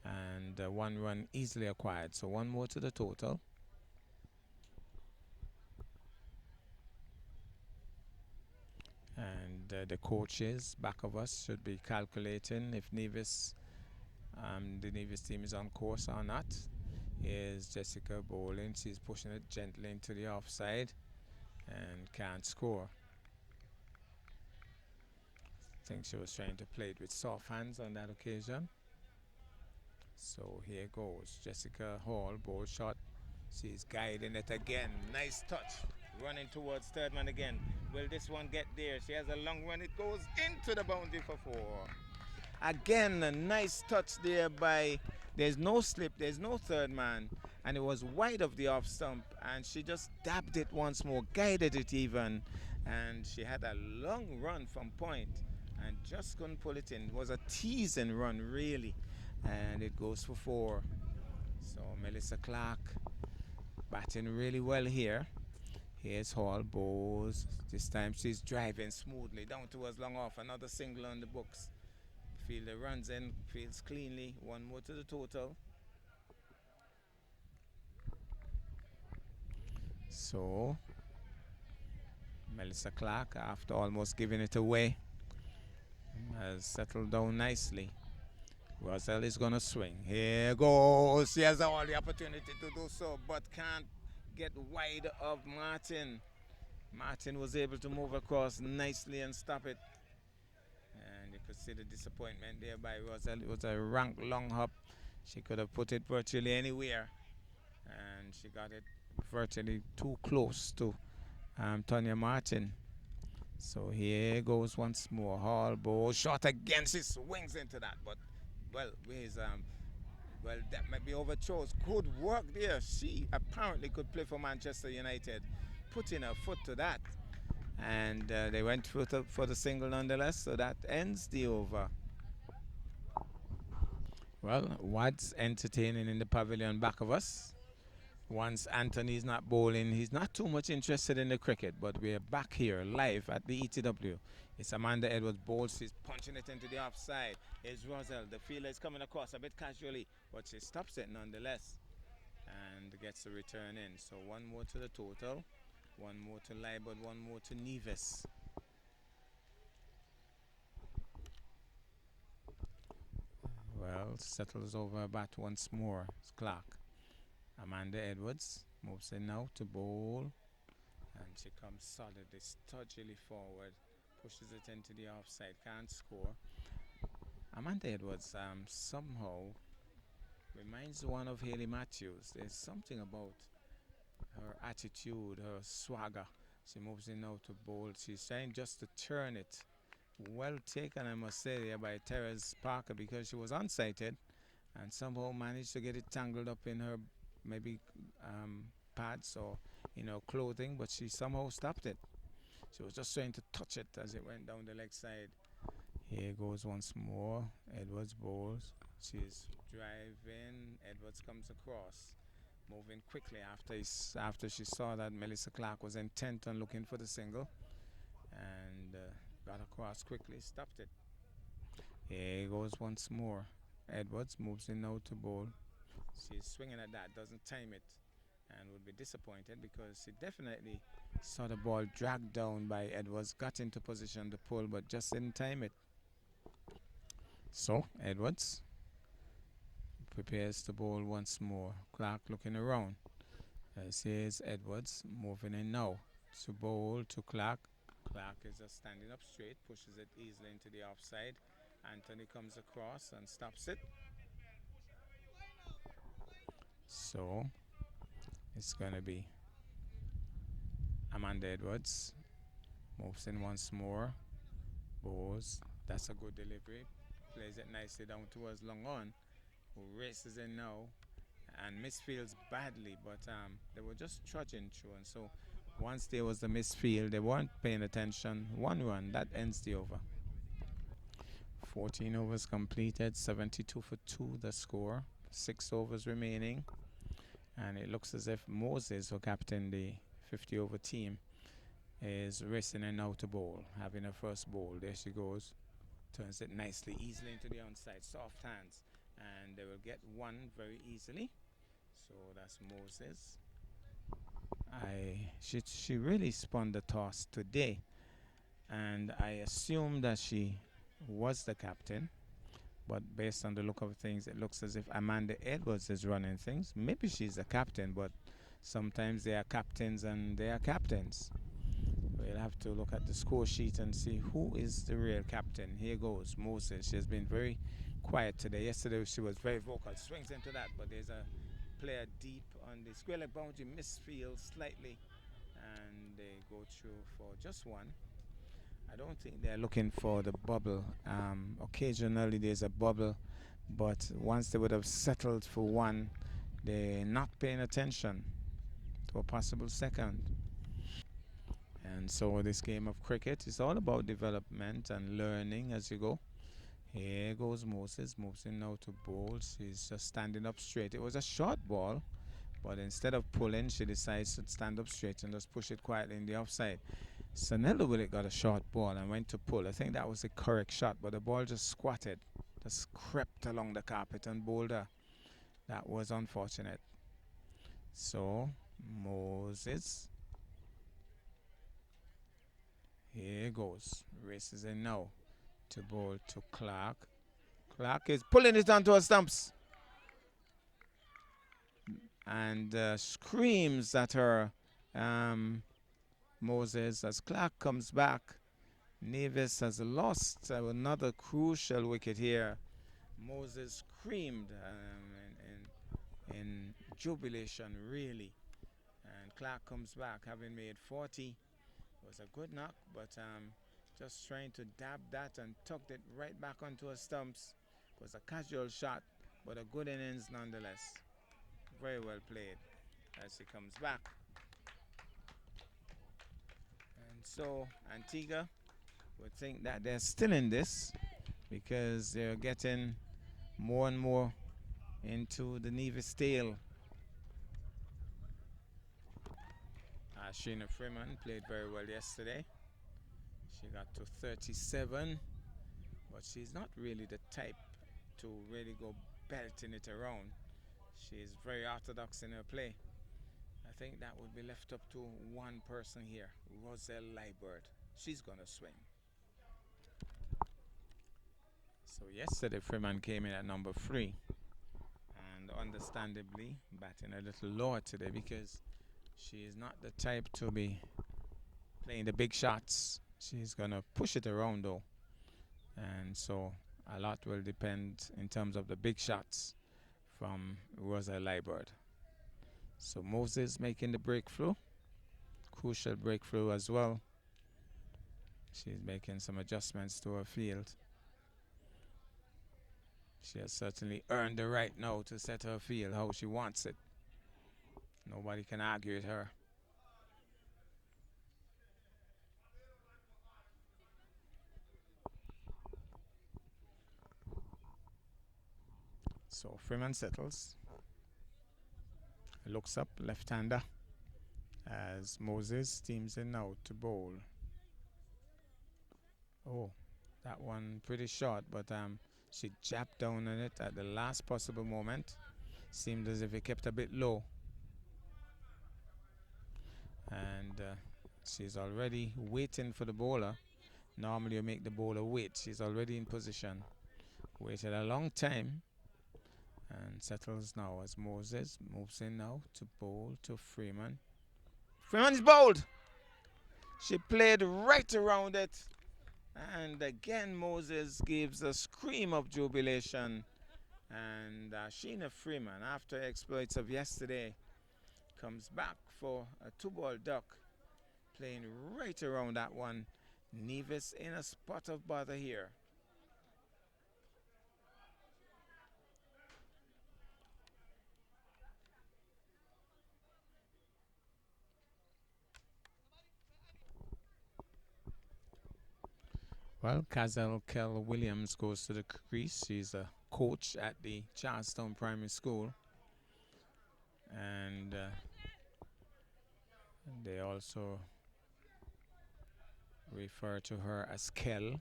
and 1 run easily acquired. So 1 more to the total. And the coaches back of us should be calculating if Nevis, the Nevis team is on course or not. Here's Jessica bowling. She's pushing it gently into the offside and can't score. I think she was trying to play it with soft hands on that occasion. So here goes Jessica Hall, bowl shot. She's guiding it again. Nice touch. Running towards third man again. Will this one get there? She has a long run. It goes into the boundary for 4. Again, a nice touch there by, there's no slip, there's no third man, and it was wide of the off stump, and she just dabbed it once more, guided it even, and she had a long run from point and just couldn't pull it in. It was a teasing run really, and it goes for 4. So Melissa Clark batting really well here. Here's Hall, bowls. This time she's driving smoothly down towards long off. Another single on the books. Fielder runs in, fields cleanly. 1 more to the total. So Melissa Clark, after almost giving it away, has settled down nicely. Roselle is going to swing. Here goes. She has all the opportunity to do so, but can't get wide of Martin. Martin was able to move across nicely and stop it. And you could see the disappointment there by Roselle. It was a rank long hop. She could have put it virtually anywhere. And she got it virtually too close to Tonya Martin. So here goes once more. Hall bowl shot again. She swings into that, but well, that might be overthrows. Good work there. She apparently could play for Manchester United, putting her foot to that, and they went for the single nonetheless. So that ends the over. Well, what's entertaining in the pavilion back of us? Once Anthony's not bowling, he's not too much interested in the cricket, but we're back here live at the ETW. It's Amanda Edwards bowls. She's punching it into the offside. It's Roselle. The fielder is coming across a bit casually, but she stops it nonetheless and gets the return in. So 1 more to the total, 1 more to Libod, 1 more to Nevis. Well, settles over a bat once more. It's Clark. Amanda Edwards moves in now to bowl, and she comes solidly, stodgily forward, pushes it into the offside, can't score. Amanda Edwards somehow reminds one of Haley Matthews. There's something about her attitude, her swagger. She moves in now to bowl. She's trying just to turn it. Well taken, I must say, there by Therese Parker, because she was unsighted and somehow managed to get it tangled up in her maybe pads or clothing, but she somehow stopped it. She was just trying to touch it as it went down the leg side. Here goes once more. Edwards bowls. She's driving. Edwards comes across, moving quickly after she saw that Melissa Clark was intent on looking for the single, and got across quickly, stopped it. Here goes once more. Edwards moves in now to bowl. She's swinging at that, doesn't time it, and would be disappointed because she definitely saw the ball dragged down by Edwards, got into position to pull, but just didn't time it. So Edwards prepares to bowl once more. Clark looking around. Here's Edwards moving in now to bowl to Clark. Clark is just standing up straight, pushes it easily into the offside. Anthony comes across and stops it. So it's going to be Amanda Edwards. Moves in once more. Bowls. That's a good delivery. Plays it nicely down towards long on, who races in now and misfields badly, but they were just trudging through, and so once there was the misfield, they weren't paying attention. 1 run, that ends the over. 14 overs completed, 72 for 2 the score, 6 overs remaining, and it looks as if Moses, who captained the 50 over team, is racing and now to bowl, having her first bowl. There she goes, turns it nicely, easily into the onside, soft hands, and they will get one very easily. So that's Moses. She really spun the toss today, and I assume that she was the captain, but based on the look of things, it looks as if Amanda Edwards is running things. Maybe she's a captain, but sometimes they are captains and they are captains. We'll have to look at the score sheet and see who is the real captain. Here goes Moses. She has been very quiet today. Yesterday she was very vocal. Swings into that, but there's a player deep on the square leg boundary, misfield slightly, and they go through for just one. I don't think they're looking for the bubble. Occasionally there's a bubble, but once they would have settled for one, they're not paying attention to a possible second. And so this game of cricket is all about development and learning as you go. Here goes Moses, moves in now to bowl. She's just standing up straight. It was a short ball, but instead of pulling, she decides to stand up straight and just push it quietly in the offside. Sanella Willett got a short ball and went to pull. I think that was the correct shot, but the ball just squatted, just crept along the carpet and bowled her. That was unfortunate. So, Moses. Here goes. Races in now to bowl to Clark. Clark is pulling it onto her stumps and screams at her, Moses, as Clark comes back. Nevis has lost another crucial wicket here. Moses screamed in jubilation, really. And Clark comes back, having made 40. It was a good knock, but just trying to dab that and tucked it right back onto her stumps. It was a casual shot, but a good innings nonetheless. Very well played as she comes back. And so Antigua would think that they're still in this because they're getting more and more into the Nevis tail. Sheena Freeman played very well yesterday. She got to 37, but she's not really the type to really go belting it around. She's very orthodox in her play. I think that would be left up to one person here, Roselle Liebert. She's gonna swing. So yesterday Freeman came in at number 3, and understandably batting a little lower today because she is not the type to be playing the big shots. She's gonna push it around though, and so a lot will depend in terms of the big shots from Rosa Liebert. So Moses making the breakthrough, crucial breakthrough as well. She's making some adjustments to her field. She has certainly earned the right now to set her field how she wants it. Nobody can argue with her. So Freeman settles. Looks up, left-hander, as Moses steams in now to bowl. Oh, that one pretty short, but she jabbed down on it at the last possible moment. Seemed as if it kept a bit low. And she's already waiting for the bowler. Normally you make the bowler wait. She's already in position. Waited a long time. And settles now as Moses moves in now to bowl to Freeman. Freeman is bowled! She played right around it. And again Moses gives a scream of jubilation. And Sheena Freeman, after exploits of yesterday, comes back for a 2-ball duck. Playing right around that one. Nevis in a spot of bother here. Well, Kazel Kell Williams goes to the crease. She's a coach at the Charlestown Primary School. And they also refer to her as Kell.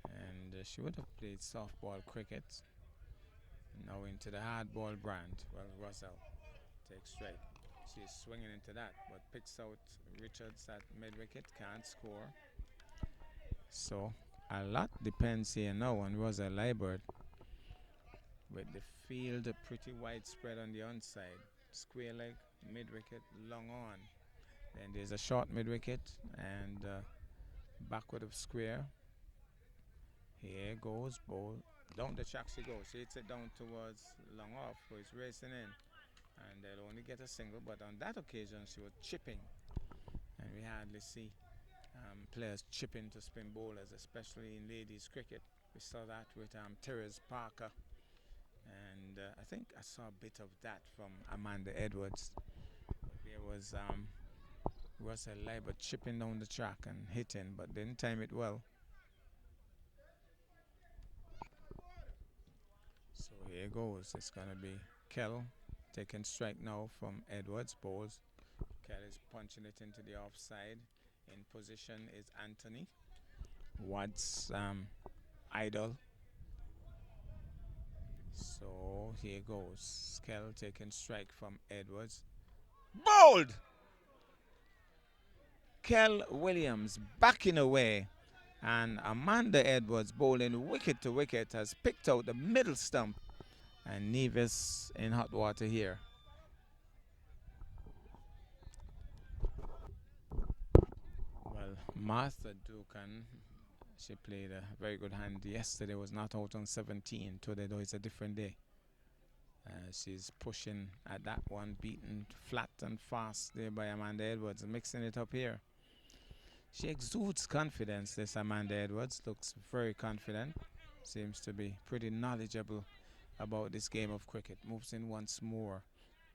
And she would have played softball cricket. Now into the hardball brand. Well, Russell takes straight. She's swinging into that, but picks out Richards at mid wicket, can't score. So a lot depends here now on Russell Liebert, with the field pretty widespread on the onside. Square leg, mid wicket, long on. Then there's a short mid wicket and backward of square. Here goes ball. Down the track she goes. She hits it down towards long off, so it's racing in. And they'll only get a single, but on that occasion she was chipping. And we hardly see players chipping to spin bowlers, especially in ladies cricket. We saw that with Therese Parker. And I think I saw a bit of that from Amanda Edwards. There was Russell Liebert chipping down the track and hitting, but didn't time it well. So here goes. It's going to be Kell taking strike now from Edwards. Bowls. Kell is punching it into the offside. In position is Anthony. Watt's idol. So here goes. Kell taking strike from Edwards. Bowled! Kell Williams backing away. And Amanda Edwards bowling wicket to wicket has picked out the middle stump. And Nevis in hot water here. Well, Martha Dukan, she played a very good hand yesterday, was not out on 17. Today though it's a different day. She's pushing at that one, beaten flat and fast there by Amanda Edwards, mixing it up here. She exudes confidence, this Amanda Edwards. Looks very confident. Seems to be pretty knowledgeable about this game of cricket. Moves in once more.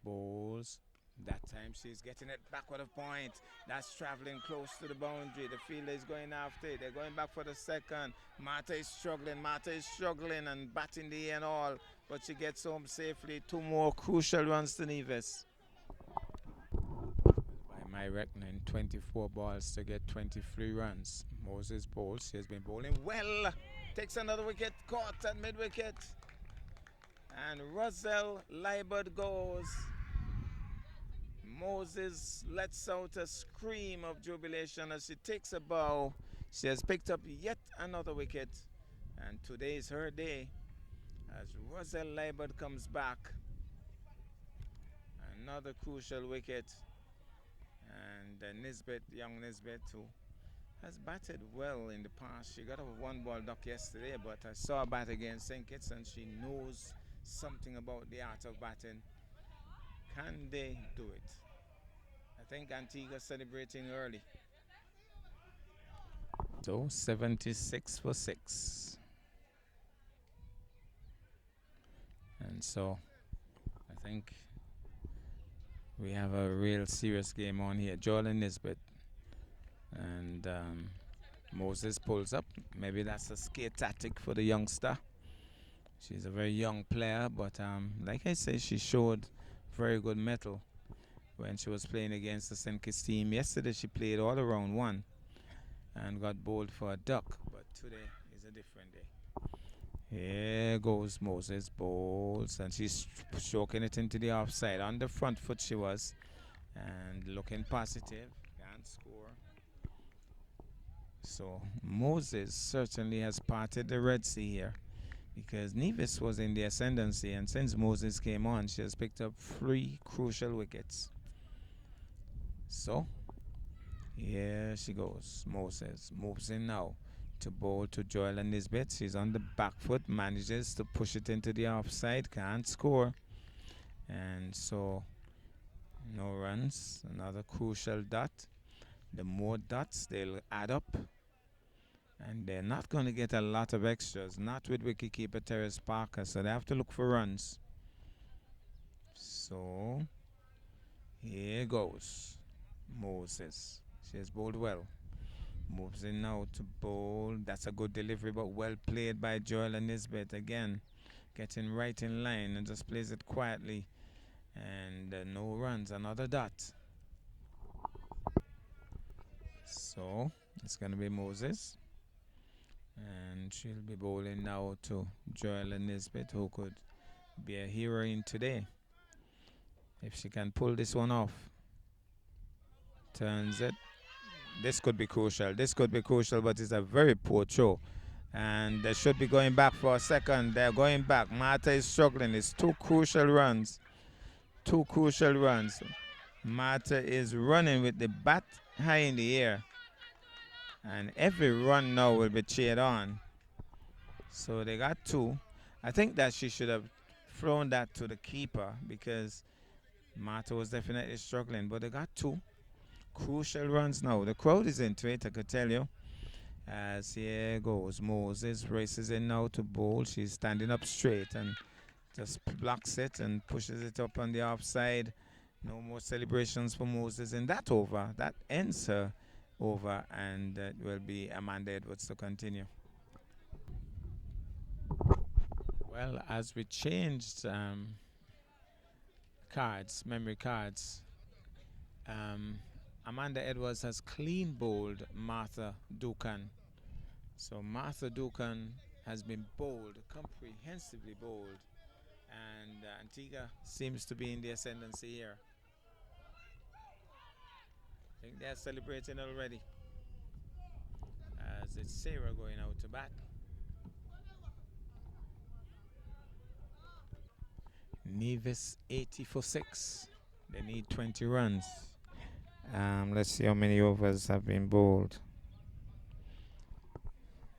Bowls. That time she's getting it backward of point. That's traveling close to the boundary. The fielder is going after it. They're going back for the second. Martha is struggling and batting the and all. But she gets home safely. 2 more crucial runs to Nevis. By my reckoning, 24 balls to get 23 runs. Moses bowls. She has been bowling well. Takes another wicket. Caught at mid-wicket. And Russell Liebert goes. Moses lets out a scream of jubilation as she takes a bow. She has picked up yet another wicket. And today is her day as Russell Liebert comes back. Another crucial wicket. And Nisbet, young Nisbet, who has batted well in the past. She got a 1-ball duck yesterday, but I saw her bat against St. Kitts and she knows something about the art of batting. Can they do it? I think Antigua celebrating early. So 76 for 6. And so I think we have a real serious game on here. Jordan Nisbet and Moses pulls up. Maybe that's a scare tactic for the youngster. She's a very young player, but like I say, she showed very good mettle when she was playing against the St. Kitts team. Yesterday she played all around one and got bowled for a duck, but today is a different day. Here goes Moses, bowls, and she's stroking it into the offside. On the front foot she was, and looking positive, can't score. So Moses certainly has parted the Red Sea here, because Nevis was in the ascendancy, and since Moses came on, she has picked up 3 crucial wickets. So here she goes. Moses moves in now to bowl to Joella Nisbet. She's on the back foot, manages to push it into the offside, can't score. And so no runs, another crucial dot. The more dots, they'll add up. And they're not going to get a lot of extras, not with wicketkeeper Therese Parker, so they have to look for runs. So here goes Moses. She has bowled well. Moves in now to bowl. That's a good delivery, but well played by Joel and Nisbet again. Getting right in line and just plays it quietly. And no runs, another dot. So it's going to be Moses. And she'll be bowling now to Joel and Nisbet, who could be a heroine today. If she can pull this one off. Turns it. This could be crucial. This could be crucial, but it's a very poor throw. And they should be going back for a second. They're going back. Martha is struggling. It's two crucial runs. Two crucial runs. Martha is running with the bat high in the air. And every run now will be cheered on. So they got two. I think that she should have thrown that to the keeper because Martha was definitely struggling. But they got two crucial runs now. The crowd is into it, I could tell you. As here goes Moses, races in now to bowl. She's standing up straight and just blocks it and pushes it up on the offside. No more celebrations for Moses in that over. That ends her over, and it will be Amanda Edwards to continue. Well, as we changed cards, memory cards, Amanda Edwards has clean bowled Martha Dukan. So Martha Dukan has been bowled, comprehensively bowled, and Antigua seems to be in the ascendancy here. I think they're celebrating already as it's Sarah going out to bat. Nevis 80 for 6. They need 20 runs. Let's see how many overs have been bowled.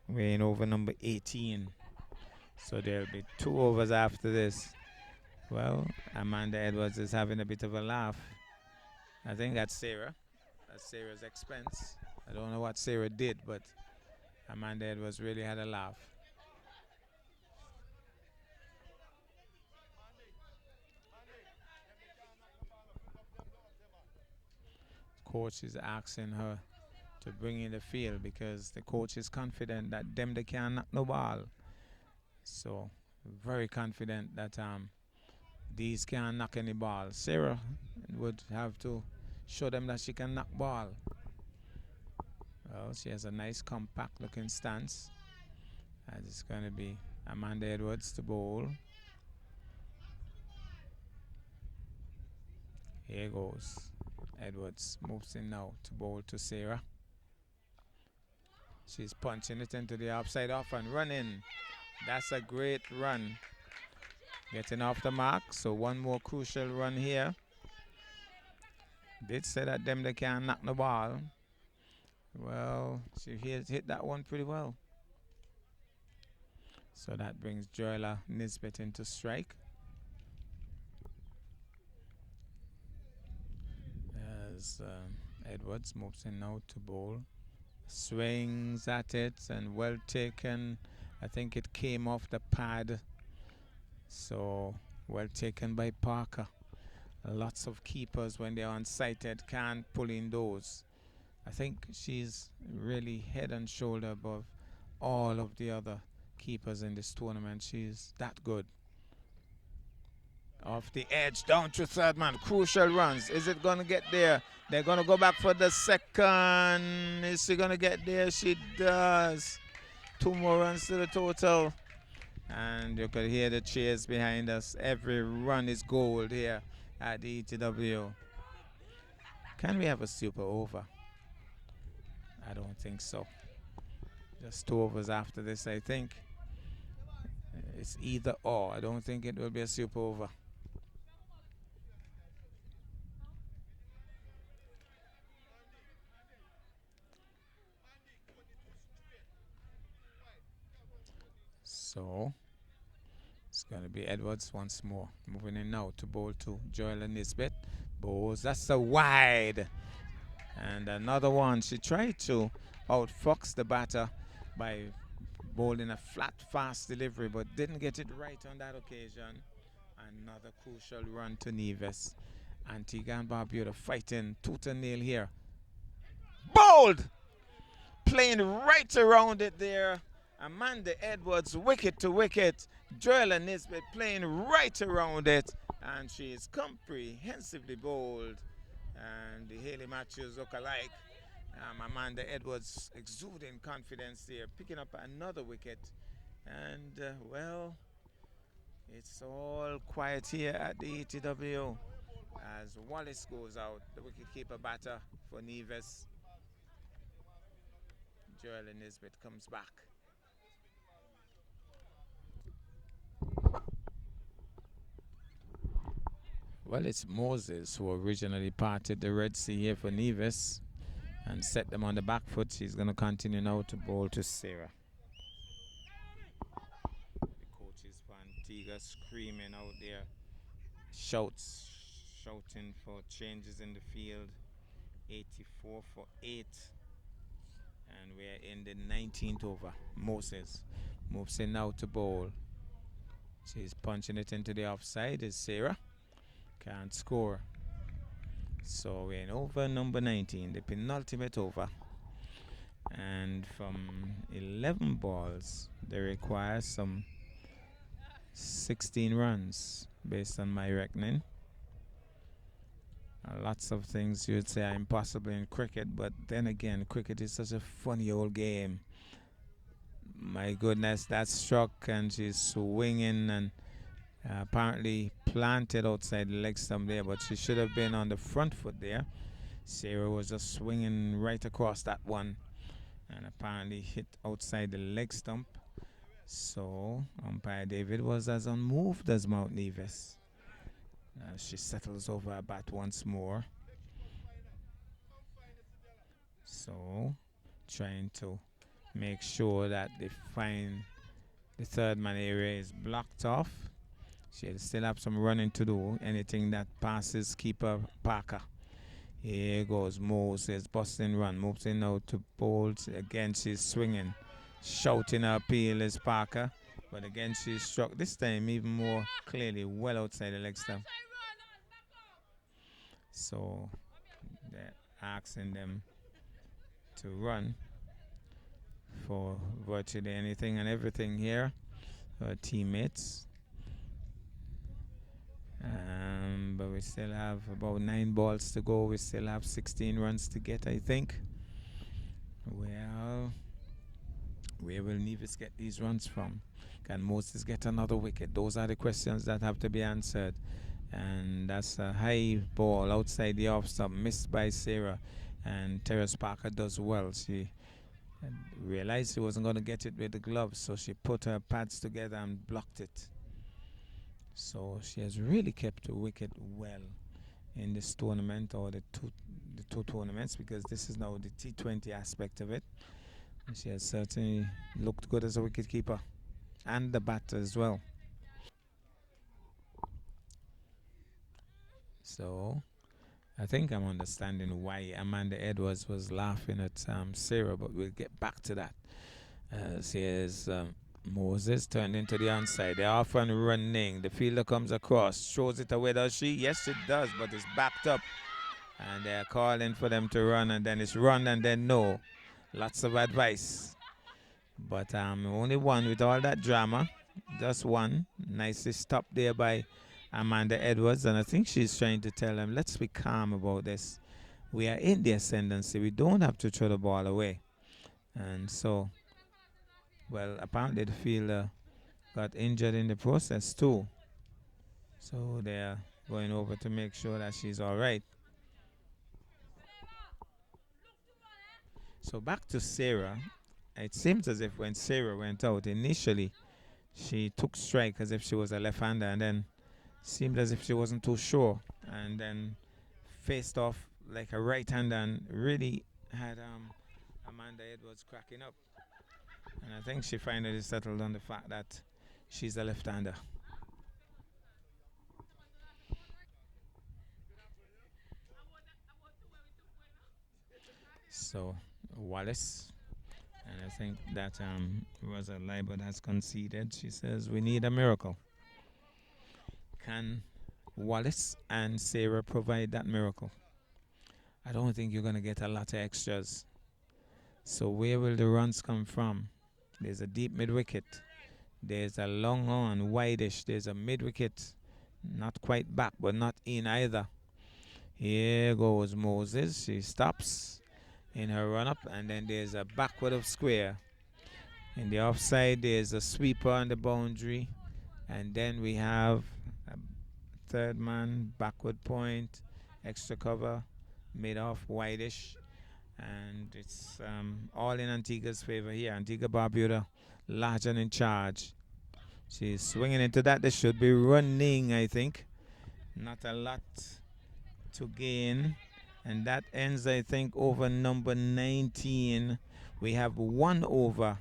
We're in over number 18. So there'll be 2 overs after this. Well, Amanda Edwards is having a bit of a laugh. I think that's Sarah. That's Sarah's expense. I don't know what Sarah did, but Amanda Edwards really had a laugh. Coach is asking her to bring in the field because the coach is confident that they can't knock no ball. So very confident that these can't knock any ball. Sarah would have to show them that she can knock ball. Well, she has a nice compact looking stance. And it's going to be Amanda Edwards to bowl. Here goes. Edwards moves in now to bowl to Sarah. She's punching it into the offside off and running. That's a great run. Getting off the mark. So one more crucial run here. Did say that they can't knock the ball. Well, she hit that one pretty well. So that brings Joella Nisbet into strike. As Edwards moves in now to bowl. Swings at it and well taken. I think it came off the pad. So well taken by Parker. Lots of keepers when they're unsighted can't pull in those. I think she's really head and shoulder above all of the other keepers in this tournament. She's that good. Off the edge, down to third man. Crucial runs. Is it going to get there? They're going to go back for the second. Is she going to get there? She does. 2 more runs to the total. And you could hear the cheers behind us. Every run is gold here at the ETW. Can we have a super over? I don't think so. Just 2 overs after this, I think. It's either or. I don't think it will be a super over. So it's going to be Edwards once more. Moving in now to bowl to Joel and Nisbet. Bowls. That's a wide. And another one. She tried to outfox the batter by bowling a flat, fast delivery, but didn't get it right on that occasion. Another crucial run to Nevis. Antigua and Barbuda fighting tooth and nail here. Bowled! playing right around it there. Amanda Edwards, wicket to wicket. Joella Nisbet playing right around it. And she is comprehensively bowled. And the Haley Matthews look alike. Amanda Edwards exuding confidence there, picking up another wicket. And, well, it's all quiet here at the ETW as Wallace goes out, the wicketkeeper batter for Nevis. Joella Nisbet comes back. Well, it's Moses who originally parted the Red Sea here for Nevis and set them on the back foot. She's going to continue now to bowl to Sarah. The coaches for Antigua screaming out there, shouting for changes in the field. 84 for 8. And we're in the 19th over. Moses moves in now to bowl. She's punching it into the offside. Is Sarah. Can't score. So we're in over number 19, the penultimate over. And from 11 balls, they require some 16 runs based on my reckoning. Lots of things you would say are impossible in cricket, but then again, cricket is such a funny old game. My goodness, that struck and she's swinging and apparently planted outside the leg stump there, but she should have been on the front foot there. Sarah was just swinging right across that one and apparently hit outside the leg stump. So umpire David was as unmoved as Mount Nevis. She settles over her bat once more. So trying to make sure that they find the third man area is blocked off. She'll still have some running to do. Anything that passes keeper Parker. Here goes Moses, busting run, moves in now to bowl. Again she's swinging, shouting her appeal is Parker. But again she's struck, this time even more clearly, well outside the leg stump. So they're asking them to run for virtually anything and everything here. Her teammates. But we still have about 9 balls to go. We still have 16 runs to get, I think. Well, where will Nevis get these runs from? Can Moses get another wicket? Those are the questions that have to be answered. And that's a high ball outside the off stump, missed by Sarah. And Terrace Parker does well. She realized she wasn't going to get it with the gloves, so she put her pads together and blocked it. So she has really kept the wicket well in this tournament, or the two tournaments, because this is now the T20 aspect of it. And she has certainly looked good as a wicketkeeper and the batter as well. So I think I'm understanding why Amanda Edwards was laughing at Sarah, but we'll get back to that. Here's Moses turned into the onside. They're off and running. The fielder comes across, throws it away, does she? Yes, it does, but it's backed up. And they're calling for them to run, and then it's run and then no. Lots of advice. But only one with all that drama. Just one. Nicely stopped there by Amanda Edwards, and I think she's trying to tell them, let's be calm about this. We are in the ascendancy. We don't have to throw the ball away. And so, well, apparently the fielder got injured in the process too. So they're going over to make sure that she's all right. So back to Sarah. It seems as if when Sarah went out, initially she took strike as if she was a left-hander, and then seemed as if she wasn't too sure, and then faced off like a right-hander and really had Amanda Edwards cracking up. And I think she finally settled on the fact that she's a left-hander. So Wallace, and I think that Rosa Leibert has conceded. She says we need a miracle. Can Wallace and Sarah provide that miracle? I don't think you're going to get a lot of extras. So where will the runs come from? There's a deep mid wicket. There's a long on, wideish. There's a mid wicket. Not quite back, but not in either. Here goes Moses. She stops in her run up, and then there's a backward of square. In the offside, there's a sweeper on the boundary, and then we have a third man, backward point, extra cover, mid off, wideish, and it's all in Antigua's favor here. Antigua Barbuda, large and in charge. She's swinging into that. They should be running, I think. Not a lot to gain. And that ends, I think, over number 19. We have 1 over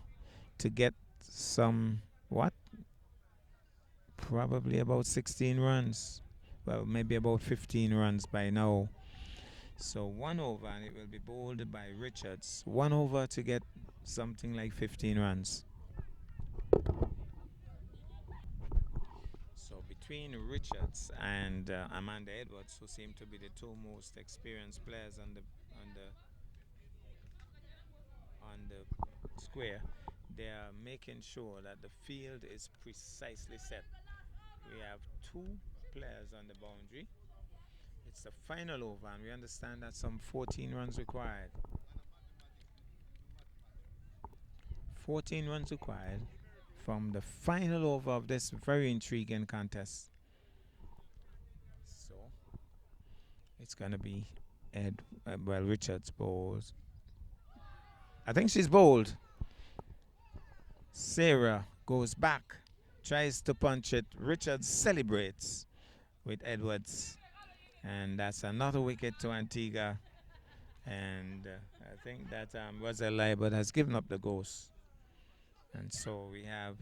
to get some, what? Probably about 16 runs. Well, maybe about 15 runs by now. So 1 over, and it will be bowled by Richards. 1 over to get something like 15 runs. So between Richards and Amanda Edwards, who seem to be the 2 most experienced players on the square, they are making sure that the field is precisely set. We have 2 players on the boundary. It's the final over, and we understand that some 14 runs required. 14 runs required from the final over of this very intriguing contest. So it's gonna be Richards bowls. I think she's bowled. Sarah goes back, tries to punch it. Richards celebrates with Edwards, and that's another wicket to Antigua. And I think that Rosella but has given up the ghost. And so we have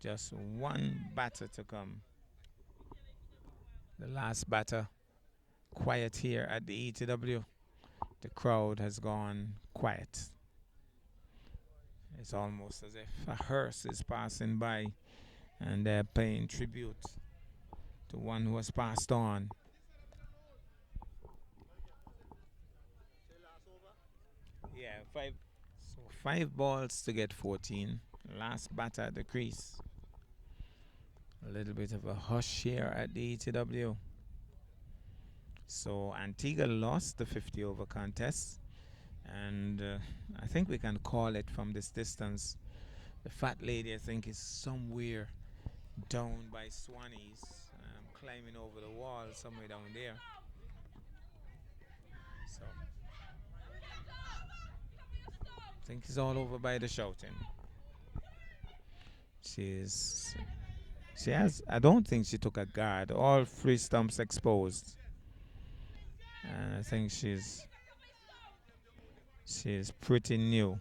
just 1 batter to come. The last batter, quiet here at the ETW. The crowd has gone quiet. It's almost as if a hearse is passing by and they're paying tribute to one who has passed on. Yeah, 5. So 5 balls to get 14. Last batter at the crease. A little bit of a hush here at the ETW. So Antigua lost the 50 over contest, and I think we can call it from this distance. The fat lady, I think, is somewhere down by Swannies, climbing over the wall somewhere down there. So I think it's all over by the shouting. I don't think she took a guard. All 3 stumps exposed. And I think she's pretty new.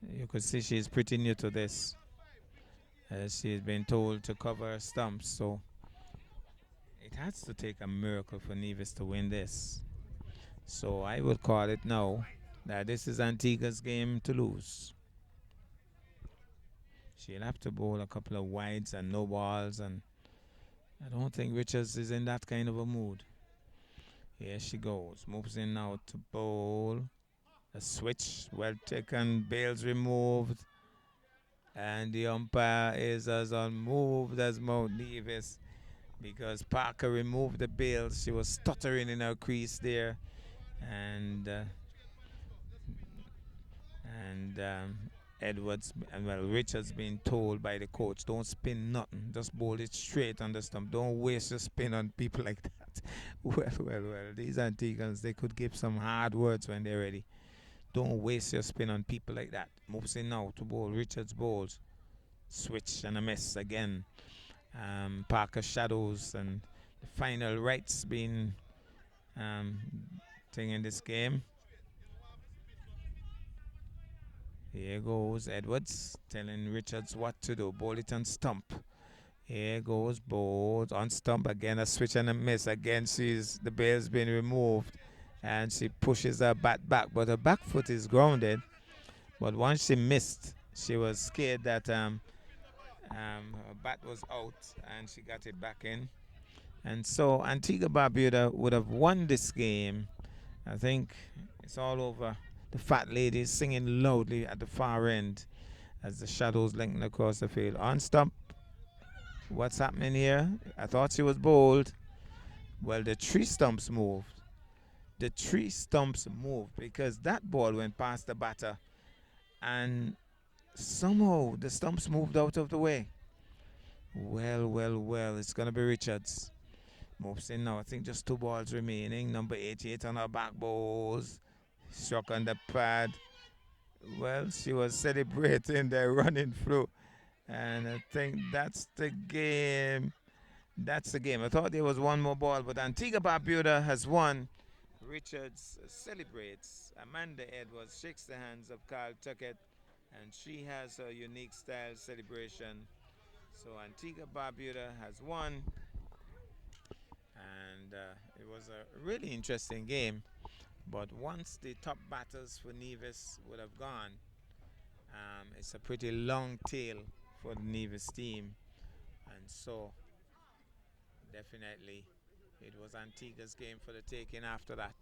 You could see she's pretty new to this. She's been told to cover her stumps, so it has to take a miracle for Nevis to win this. So I would call it now that this is Antigua's game to lose. She'll have to bowl a couple of wides and no balls, and I don't think Richards is in that kind of a mood. Here she goes, moves in now to bowl. A switch, well taken, bails removed, and the umpire is as unmoved as Mount Nevis because Parker removed the bails. She was stuttering in her crease there, and Richards being told by the coach, don't spin nothing, just bowl it straight on the stump. Don't waste your spin on people like that. Well, these Antiguans, they could give some hard words when they're ready. Don't waste your spin on people like that. Moves in now to bowl. Richards bowls. Switch and a miss again. Parker shadows, and the final rights being thing in this game. Here goes Edwards telling Richards what to do. Bowl it on stump. Here goes bowled on stump again. A switch and a miss. Again, the bail's been removed, and she pushes her bat back, but her back foot is grounded. But once she missed, she was scared that her bat was out, and she got it back in. And so Antigua Barbuda would have won this game. I think it's all over The fat lady is singing loudly at the far end as the shadows lengthen across the field. On stump. What's happening here? I thought she was bold. Well, the tree stumps moved. The tree stumps moved because that ball went past the batter and somehow the stumps moved out of the way. Well, it's going to be Richards. Moves in now. I think just 2 balls remaining. Number 88 on her back balls. Struck on the pad. Well, she was celebrating the running through. And I think that's the game. That's the game. I thought there was one more ball, but Antigua Barbuda has won. Richards celebrates. Amanda Edwards shakes the hands of Carl Tuckett, and she has a unique style celebration. So Antigua Barbuda has won, and it was a really interesting game. But once the top batters for Nevis would have gone, it's a pretty long tail for the Nevis team, and so definitely it was Antigua's game for the taking after that.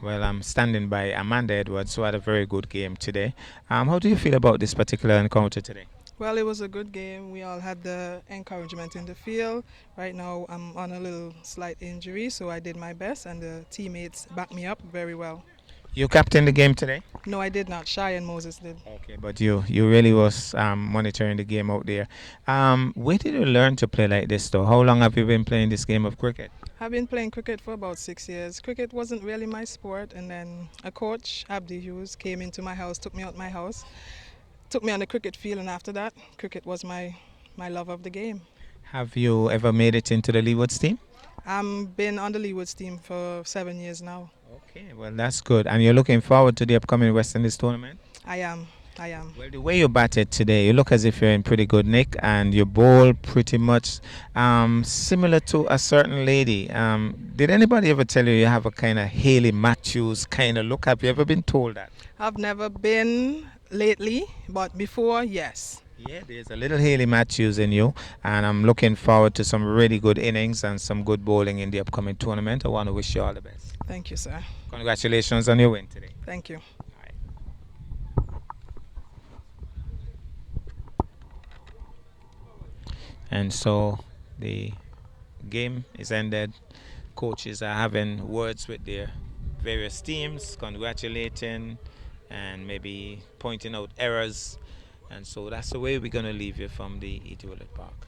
Well, I'm standing by Amanda Edwards, who had a very good game today. How do you feel about this particular encounter today? Well, it was a good game. We all had the encouragement in the field. Right now, I'm on a little slight injury, so I did my best, and the teammates backed me up very well. You captained the game today? No, I did not. Shy and Moses did. Okay, but you really was monitoring the game out there. Where did you learn to play like this, though? How long have you been playing this game of cricket? I've been playing cricket for about 6 years. Cricket wasn't really my sport, and then a coach, Abdi Hughes, came into my house, took me out my house, took me on the cricket field, and after that, cricket was my love of the game. Have you ever made it into the Leewoods team? I've been on the Leewoods team for 7 years now. Okay, well, that's good. And you're looking forward to the upcoming West Indies tournament? I am. Well, the way you batted today, you look as if you're in pretty good nick, and you bowl pretty much similar to a certain lady. Did anybody ever tell you have a kind of Haley Matthews kind of look? Have you ever been told that? I've never been lately, but before, yes. Yeah, there's a little Haley Matthews in you, and I'm looking forward to some really good innings and some good bowling in the upcoming tournament. I want to wish you all the best. Thank you, sir. Congratulations on your win today. Thank you. And so the game is ended. Coaches are having words with their various teams, congratulating and maybe pointing out errors. And so that's the way we're going to leave you from the ET Willet Park.